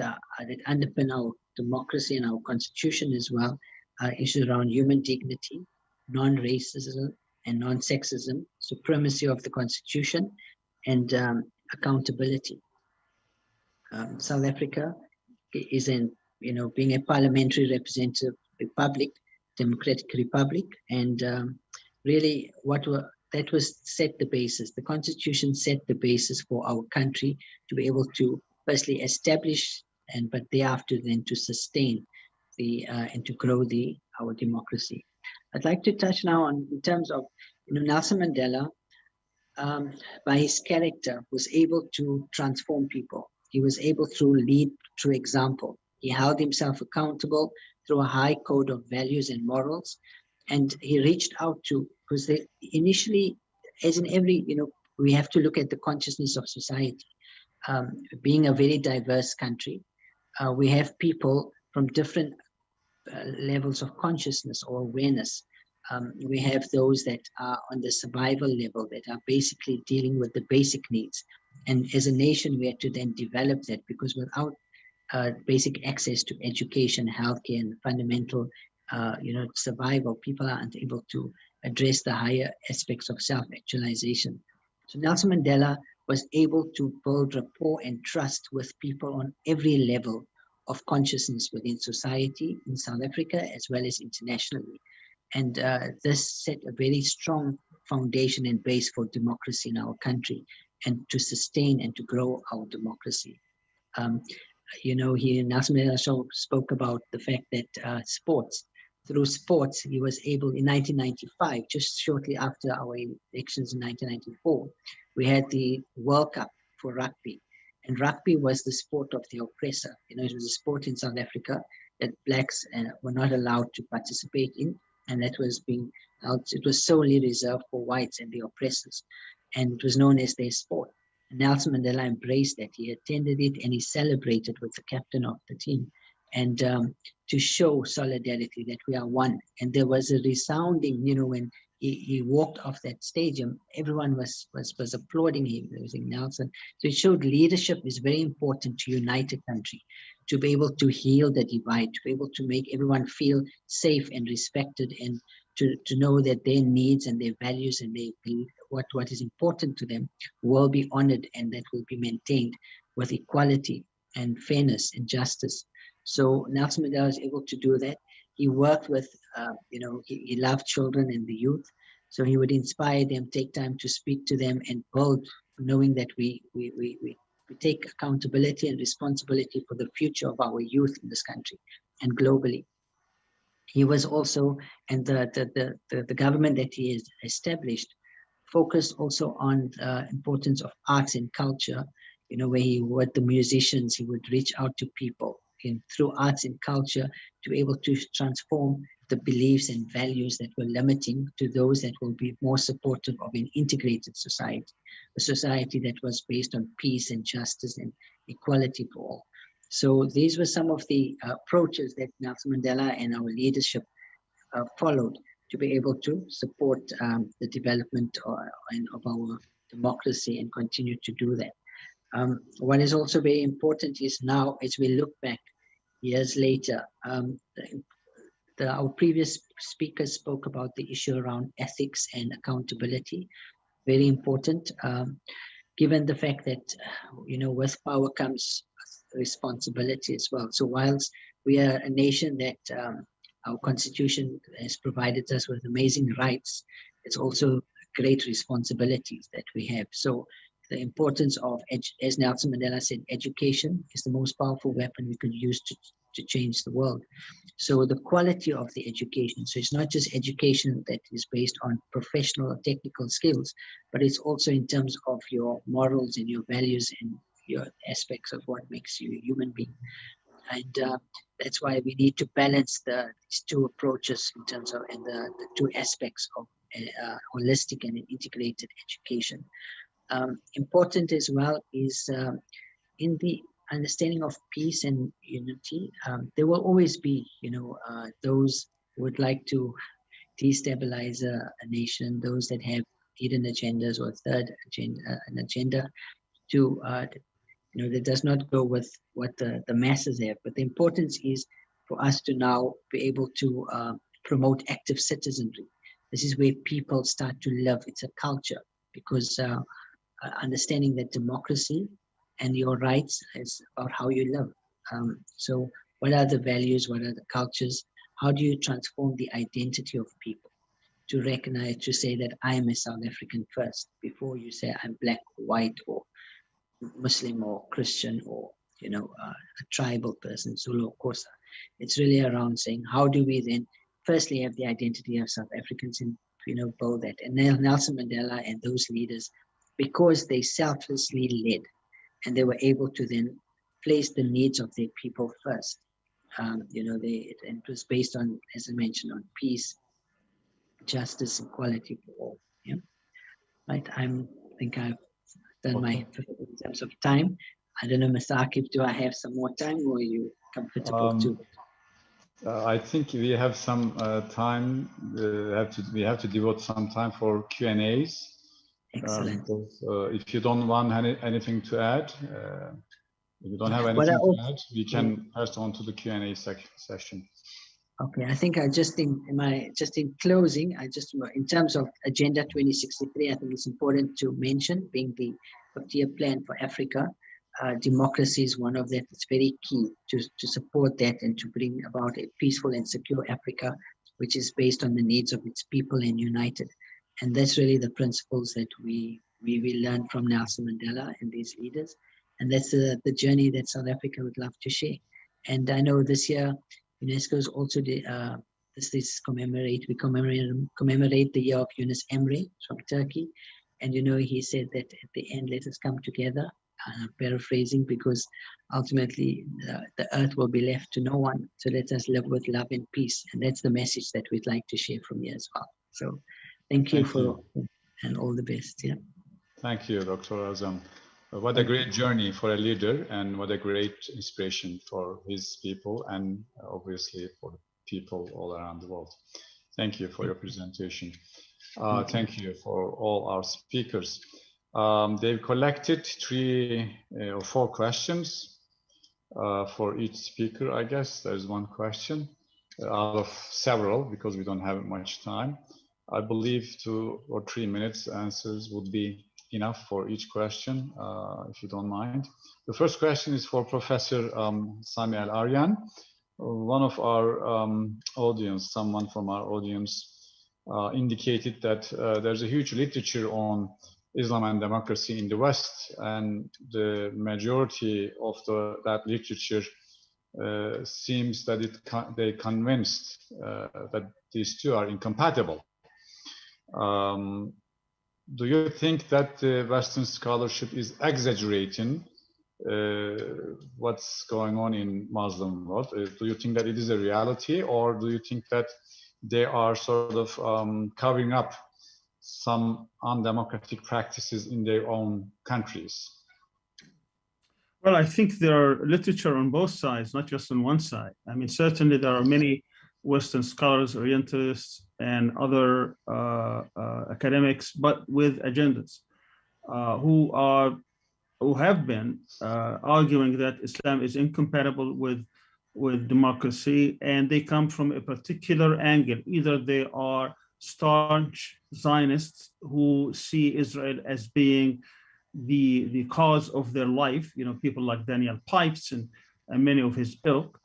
underpin our democracy and our constitution as well are issues around human dignity, non-racism and non-sexism, supremacy of the constitution, and accountability. South Africa is being a parliamentary representative republic, democratic republic, and really that was set the basis. The constitution set the basis for our country to be able to firstly establish but thereafter then to sustain and to grow our democracy. I'd like to touch now on, in terms of, Nelson Mandela, by his character, was able to transform people. He was able to lead through example. He held himself accountable through a high code of values and morals. And he reached out to, because initially, as in every, we have to look at the consciousness of society. Being a very diverse country, we have people from different levels of consciousness or awareness. We have those that are on the survival level, that are basically dealing with the basic needs. And as a nation, we had to then develop that, because without basic access to education, healthcare, and fundamental, survival, people aren't able to address the higher aspects of self-actualization. So Nelson Mandela was able to build rapport and trust with people on every level of consciousness within society in South Africa as well as internationally. And this set a very strong foundation and base for democracy in our country, and to sustain and to grow our democracy. Nelson Mandela spoke about the fact that through sports, he was able, in 1995, just shortly after our elections in 1994, we had the World Cup for rugby. And rugby was the sport of the oppressor. It was a sport in South Africa that blacks were not allowed to participate in, and that was being held, it was solely reserved for whites and the oppressors. And it was known as their sport. Nelson Mandela embraced that. He attended it and he celebrated with the captain of the team, and to show solidarity that we are one. And there was a resounding, when he walked off that stadium, everyone was applauding him. There was Nelson. So it showed leadership is very important to unite a country, to be able to heal the divide, to be able to make everyone feel safe and respected, and to know that their needs and their values and what is important to them will be honored, and that will be maintained with equality and fairness and justice. So Nelson Mandela was able to do that. He worked with, he loved children and the youth. So he would inspire them, take time to speak to them, and build, knowing that we take accountability and responsibility for the future of our youth in this country and globally. He was also, and the government that he has established focused also on the importance of arts and culture, where he with the musicians, he would reach out to people through arts and culture to be able to transform the beliefs and values that were limiting to those that will be more supportive of an integrated society, a society that was based on peace and justice and equality for all. So these were some of the approaches that Nelson Mandela and our leadership followed to be able to support the development of our democracy, and continue to do that. What is also very important is now, as we look back years later, our previous speakers spoke about the issue around ethics and accountability. Very important, given the fact that, with power comes responsibility as well. So whilst we are a nation that our constitution has provided us with amazing rights, it's also great responsibilities that we have. So the importance of, as Nelson Mandela said, education is the most powerful weapon we can use to change the world. So the quality of the education, so it's not just education that is based on professional or technical skills, but it's also in terms of your morals and your values and your aspects of what makes you a human being. And that's why we need to balance these two approaches in terms of, and the two aspects of holistic and integrated education. Important as well is in the understanding of peace and unity, there will always be, those who would like to destabilize a nation, those that have hidden agendas or an agenda to, that does not go with what the masses have. But the importance is for us to now be able to promote active citizenry. This is where people start to live. It's a culture, because understanding that democracy and your rights is about how you live. So what are the values? What are the cultures? How do you transform the identity of people to recognize, to say that I am a South African first, before you say I'm black, or white, or Muslim, or Christian, or a tribal person, Zulu, of course. It's really around saying, how do we then firstly have the identity of South Africans and build that. And Nelson Mandela and those leaders, because they selflessly led, and they were able to then place the needs of their people first. It was based on, as I mentioned, on peace, justice, equality for all. Yeah, right. I think I've done my in terms of time. I don't know, Mr. Akif, do I have some more time, or are you comfortable to?
I think we have some time. We have to devote some time for Q&As.
Excellent.
If you don't want anything to add, if you don't have
What I
anything to
also,
add, we can pass on to the Q&A session.
okay, I think I just in closing, in terms of Agenda 2063, I think it's important to mention, being the 50-year plan for Africa, democracy is one of that. It's very key to support that and to bring about a peaceful and secure Africa, which is based on the needs of its people and united. And that's really the principles that we learned from Nelson Mandela and these leaders. And that's the journey that South Africa would love to share. And I know this year, UNESCO is also commemorate the year of Yunus Emre from Turkey. And he said that at the end, let us come together, paraphrasing, because ultimately the earth will be left to no one. So let us live with love and peace. And that's the message that we'd like to share from here as well. So thank you and all the best. Yeah.
Thank you, Dr. Azam. What a great journey for a leader, and what a great inspiration for his people, and obviously for people all around the world. Thank you for your presentation. Thank you for all our speakers. They've collected 3 or 4 questions for each speaker, I guess. There's one question out of several, because we don't have much time. I believe 2 or 3 minutes answers would be enough for each question, if you don't mind. The first question is for Professor Sami Al-Aryan. One of our audience, someone from our audience, indicated that there's a huge literature on Islam and democracy in the West, and the majority of that literature seems that they convinced that these two are incompatible. Do you think that the Western scholarship is exaggerating what's going on in Muslim world? Do you think that it is a reality, or do you think that they are sort of covering up some undemocratic practices in their own countries?
Well, I think there are literature on both sides, not just on one side. I mean, certainly there are many Western scholars, Orientalists, and other academics, but with agendas, who have been arguing that Islam is incompatible with democracy, and they come from a particular angle. Either they are staunch Zionists who see Israel as being the cause of their life, people like Daniel Pipes and many of his ilk,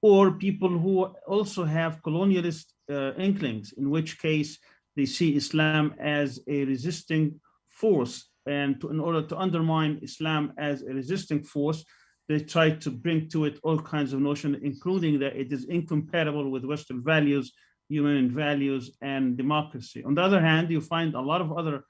or people who also have colonialist inklings, in which case they see Islam as a resisting force. And in order to undermine Islam as a resisting force, they try to bring to it all kinds of notions, including that it is incompatible with Western values, human values, and democracy. On the other hand, you find a lot of other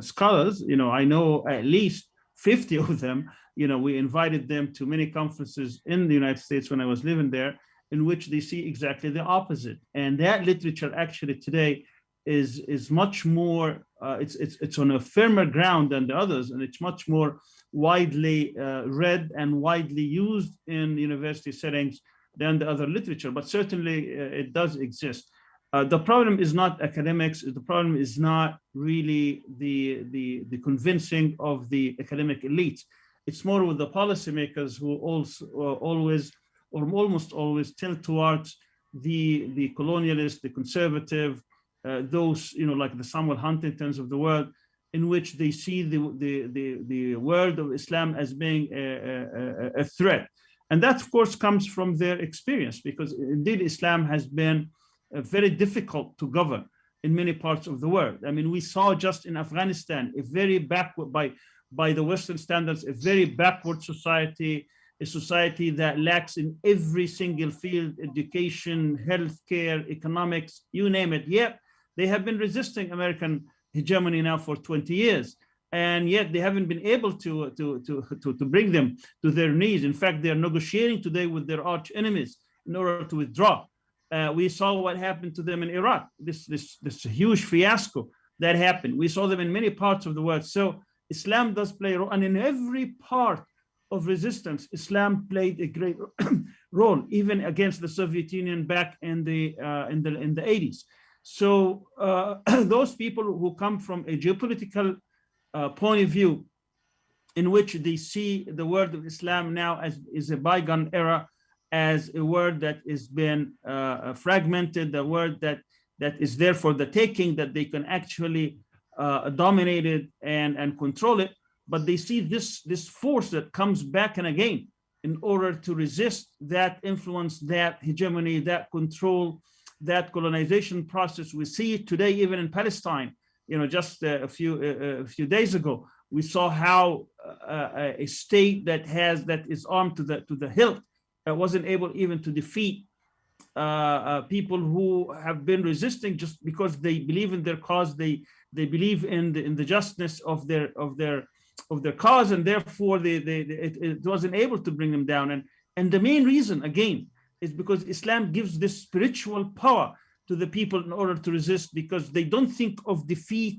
scholars, I know at least 50 of them, we invited them to many conferences in the United States when I was living there, in which they see exactly the opposite. And that literature actually today is much more, it's on a firmer ground than the others, and it's much more widely read and widely used in university settings than the other literature, but certainly it does exist. The problem is not academics. The problem is not really the convincing of the academic elites. It's more with the policymakers who also always, or almost always, tilt towards the colonialist, the conservative, those like the Samuel Huntingtons of the world, in which they see the world of Islam as being a threat. And that, of course, comes from their experience, because indeed Islam has been very difficult to govern in many parts of the world. I mean, we saw just in Afghanistan a very backward, by the Western standards, a very backward society, a society that lacks in every single field: education, healthcare, economics, you name it. Yet they have been resisting American hegemony now for 20 years. And yet they haven't been able to bring them to their knees. In fact, they are negotiating today with their arch enemies in order to withdraw. We saw what happened to them in Iraq, this huge fiasco that happened. We saw them in many parts of the world. So Islam does play a role, and in every part of resistance, Islam played a great role, even against the Soviet Union back in the 80s. So those people who come from a geopolitical point of view, in which they see the word of Islam now as is a bygone era, as a word that has been fragmented, the word that is there for the taking, that they can actually dominate it and control it. But they see this force that comes back and again in order to resist that influence, that hegemony, that control, that colonization process. We see it today, even in Palestine. You know, just a few days ago, we saw how a state that is armed to the hilt wasn't able even to defeat people who have been resisting just because they believe in their cause, they believe in the justness of their cause, and therefore it wasn't able to bring them down. And the main reason, again, is because Islam gives this spiritual power to the people in order to resist, because they don't think of defeat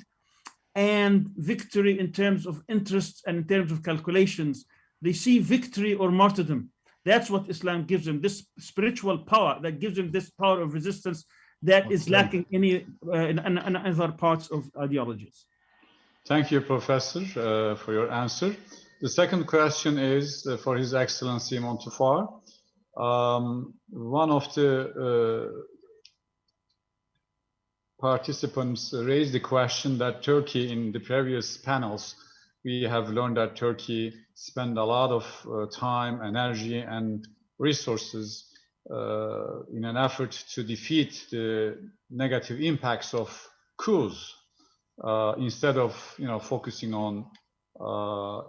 and victory in terms of interests and in terms of calculations. They see victory or martyrdom. That's what Islam gives them, this spiritual power that gives them this power of resistance that is lacking in other parts of ideologies.
Thank you, Professor, for your answer. The second question is for His Excellency Montufar. One of the participants raised the question that Turkey, in the previous panels, we have learned that Turkey spent a lot of time, energy, and resources in an effort to defeat the negative impacts of coups, instead of focusing on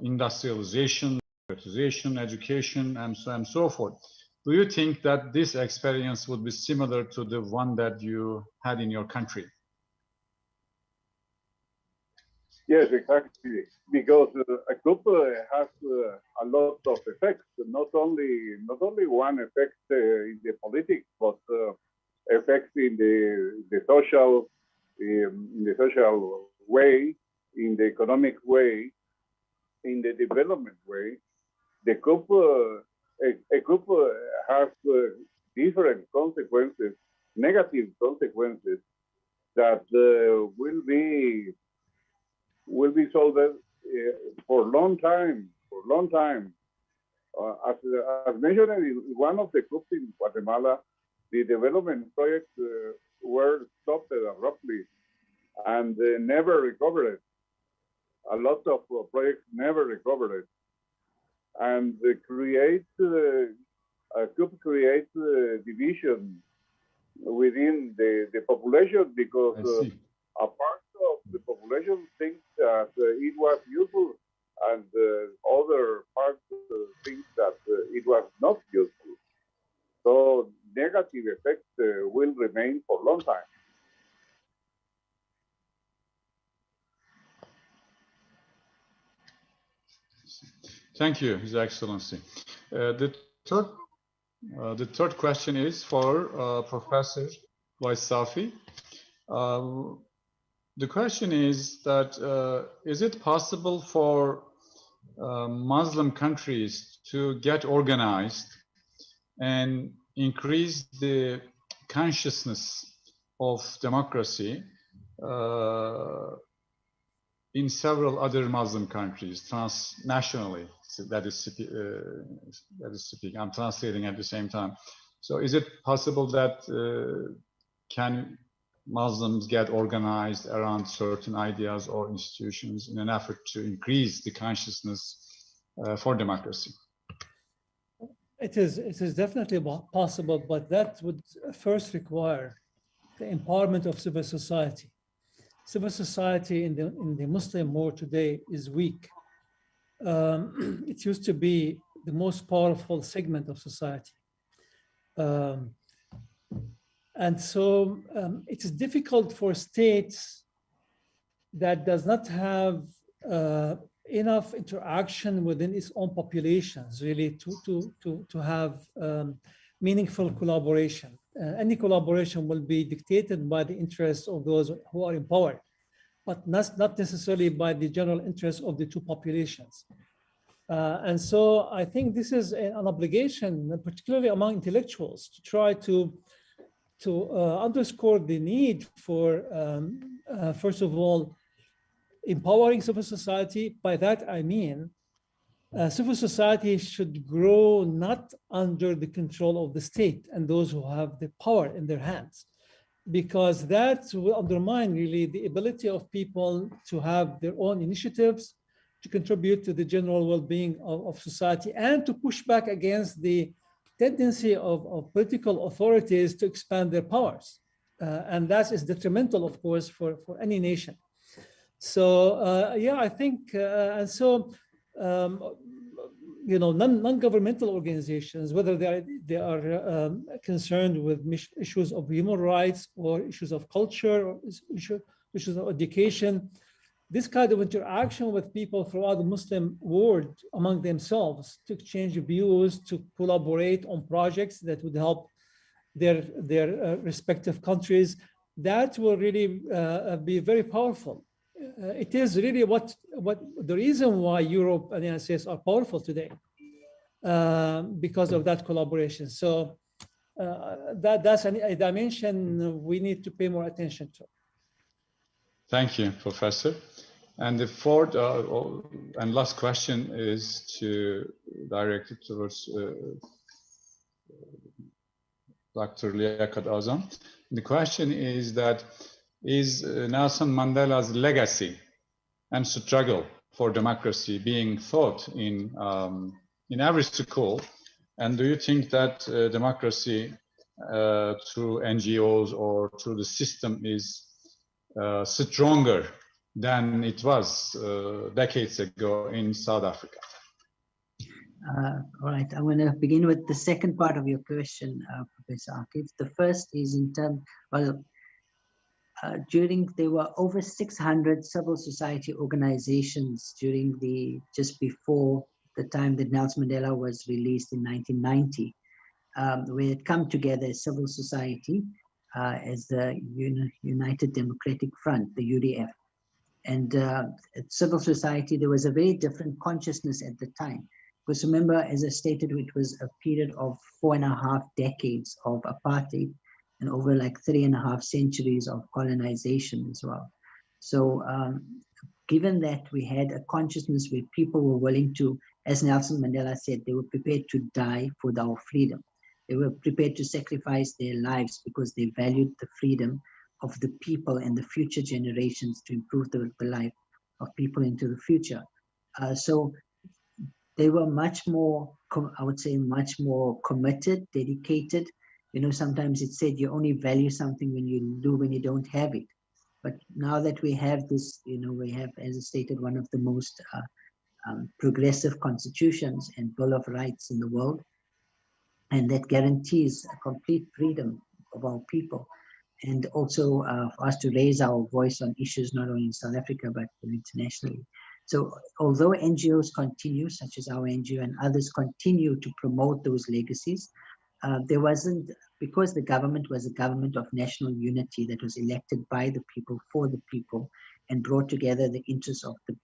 industrialization, privatization, education, and so on and so forth. Do you think that this experience would be similar to the one that you had in your country?
Yes, exactly. Because a coup has a lot of effects. Not only one effect in the politics, but effects in the social way, in the economic way, in the development way. The coup, a coup has different consequences, negative consequences that will be solved for a long time. As mentioned in one of the coups in Guatemala, the development projects were stopped abruptly and never recovered. A lot of projects never recovered. And a coup creates division within the population, because a part of the population thinks that it was useful, and other parts think that it was not useful. So negative effects will remain for a long time.
Thank you, His Excellency. The third question is for Professor Waisafi. The question is that is it possible for Muslim countries to get organized and increase the consciousness of democracy in several other Muslim countries, transnationally? So that is speaking. I'm translating at the same time. So, is it possible that can Muslims get organized around certain ideas or institutions in an effort to increase the consciousness for democracy?
It is definitely possible, but that would first require the empowerment of civil society. Civil society in the Muslim world today is weak. It used to be the most powerful segment of society. And so it is difficult for states that does not have enough interaction within its own populations really to have meaningful collaboration. Any collaboration will be dictated by the interests of those who are in power, but not necessarily by the general interests of the two populations. And so I think this is an obligation, particularly among intellectuals, to try to underscore the need for, first of all, empowering civil society. By that, I mean, civil society should grow not under the control of the state and those who have the power in their hands, because that will undermine really the ability of people to have their own initiatives, to contribute to the general well-being of society, and to push back against the tendency of political authorities to expand their powers. And that is detrimental, of course, for any nation. So yeah, I think, and so, you know, non-governmental organizations, whether they are concerned with issues of human rights or issues of culture or issues of education, this kind of interaction with people throughout the Muslim world among themselves to exchange views, to collaborate on projects that would help their respective countries, that will really be very powerful. It is really what the reason why Europe and the United States are powerful today, because of that collaboration. So that's a dimension we need to pay more attention to.
Thank you, Professor. And the fourth and last question is directed towards Dr. Liaquat Azam. The question is that, is Nelson Mandela's legacy and struggle for democracy being taught in every school? And do you think that democracy through NGOs or through the system is stronger than it was decades ago in South Africa?
All right, I'm going to begin with the second part of your question, Professor Akif. The first is in terms, well, there were over 600 civil society organizations just before the time that Nelson Mandela was released in 1990, where it come together as civil society as the United Democratic Front, the UDF. And civil society, there was a very different consciousness at the time. Because remember, as I stated, it was a period of 4.5 decades of apartheid and over like 3.5 centuries of colonization as well. So given that we had a consciousness where people were willing to, as Nelson Mandela said, they were prepared to die for our freedom. They were prepared to sacrifice their lives because they valued the freedom of the people and the future generations to improve the life of people into the future. So they were much more, I would say, much more committed, dedicated. You know, sometimes it's said you only value something when you don't have it. But now that we have this, you know, we have, as I stated, one of the most progressive constitutions and Bill of Rights in the world, and that guarantees a complete freedom of our people. And also for us to raise our voice on issues not only in South Africa, but internationally. So although NGOs continue, such as our NGO and others continue to promote those legacies, there wasn't, because the government was a government of national unity that was elected by the people, for the people, and brought together the interests of the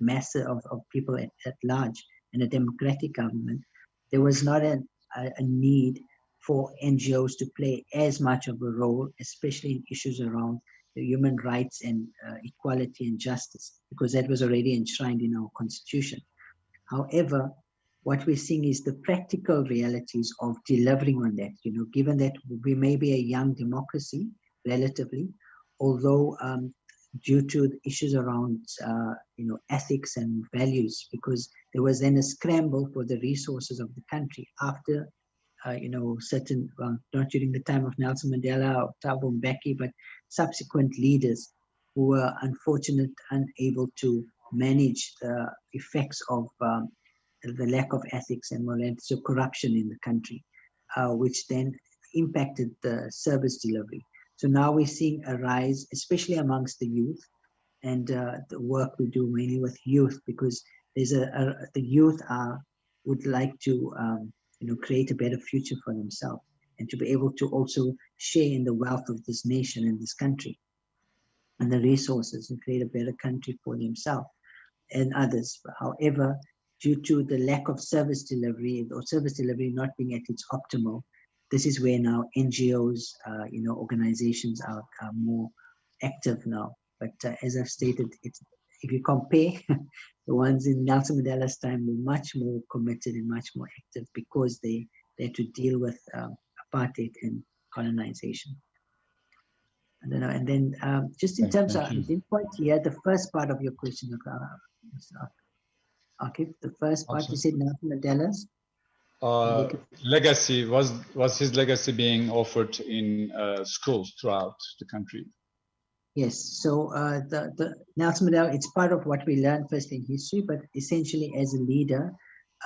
mass of people at large in a democratic government, there was not a need for NGOs to play as much of a role, especially in issues around the human rights and equality and justice, because that was already enshrined in our constitution. However, what we're seeing is the practical realities of delivering on that, you know, given that we may be a young democracy, relatively, although due to the issues around, you know, ethics and values, because there was then a scramble for the resources of the country after you know, certain, well, not during the time of Nelson Mandela or Thabo Mbeki, but subsequent leaders who were unable to manage the effects of the lack of ethics and morality, so corruption in the country, which then impacted the service delivery. So now we're seeing a rise, especially amongst the youth, and the work we do mainly with youth, because there's the youth would like to you know, create a better future for themselves and to be able to also share in the wealth of this nation and this country and the resources and create a better country for themselves and others. However, due to the lack of service delivery or service delivery not being at its optimal, this is where now NGOs, organizations are more active now. But as I've stated, if you compare, the ones in Nelson Mandela's time were much more committed and much more active because they had to deal with apartheid and colonization. I don't know. And then just in terms of, I didn't quite hear the first part of your question. Okay, the first part you said Nelson Mandela's
legacy, was his legacy being offered in schools throughout the country?
Yes, so the Nelson Mandela, it's part of what we learned first in history, but essentially as a leader,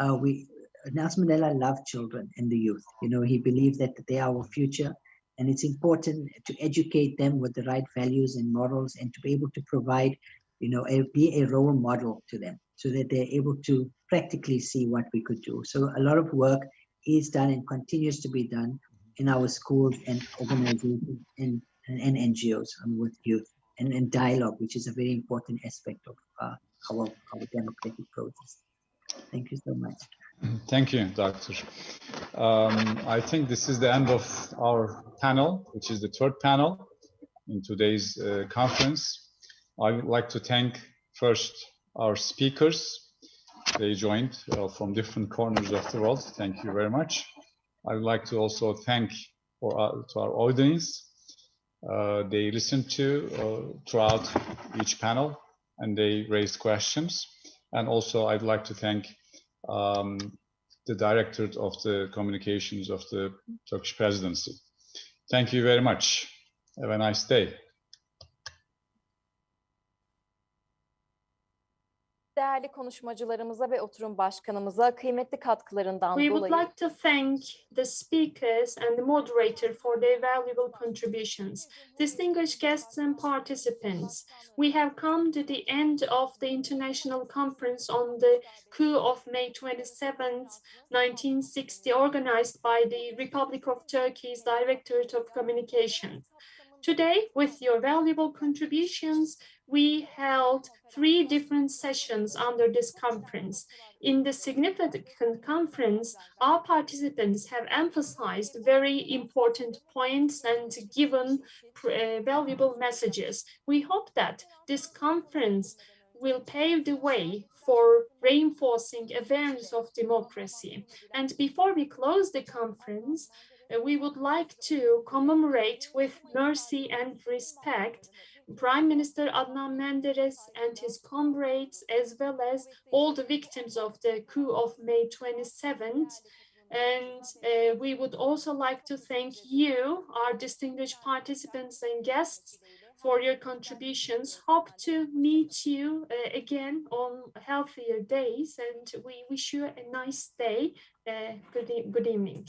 Nelson Mandela loved children and the youth. He believed that they are our future, and it's important to educate them with the right values and morals, and to be able to provide, be a role model to them, so that they're able to practically see what we could do. So a lot of work is done and continues to be done in our schools and organizations and NGOs with youth, and dialogue, which is a very important aspect of our democratic process. Thank you so much.
Thank you, Doctor. I think this is the end of our panel, which is the third panel in today's conference. I would like to thank first our speakers. They joined from different corners of the world. Thank you very much. I would like to also thank to our audience. They listened to throughout each panel, and they raised questions. And also I'd like to thank the director of the communications of the Turkish presidency. Thank you very much. Have a nice day.
Değerli konuşmacılarımıza ve oturum başkanımıza kıymetli katkılarından
We
dolayı.
would like to thank the speakers and the moderator for their valuable contributions. Distinguished guests and participants, we have come to the end of the international conference on the coup of May 27th, 1960, organized by the Republic of Turkey's Directorate of Communication. Today, with your valuable contributions, we held 3 different sessions under this conference. In the significant conference, our participants have emphasized very important points and given valuable messages. We hope that this conference will pave the way for reinforcing awareness of democracy. And before we close the conference, we would like to commemorate with mercy and respect Prime Minister Adnan Menderes and his comrades, as well as all the victims of the coup of May 27th. And we would also like to thank you, our distinguished participants and guests, for your contributions. Hope to meet you again on healthier days, and we wish you a nice day. Good evening.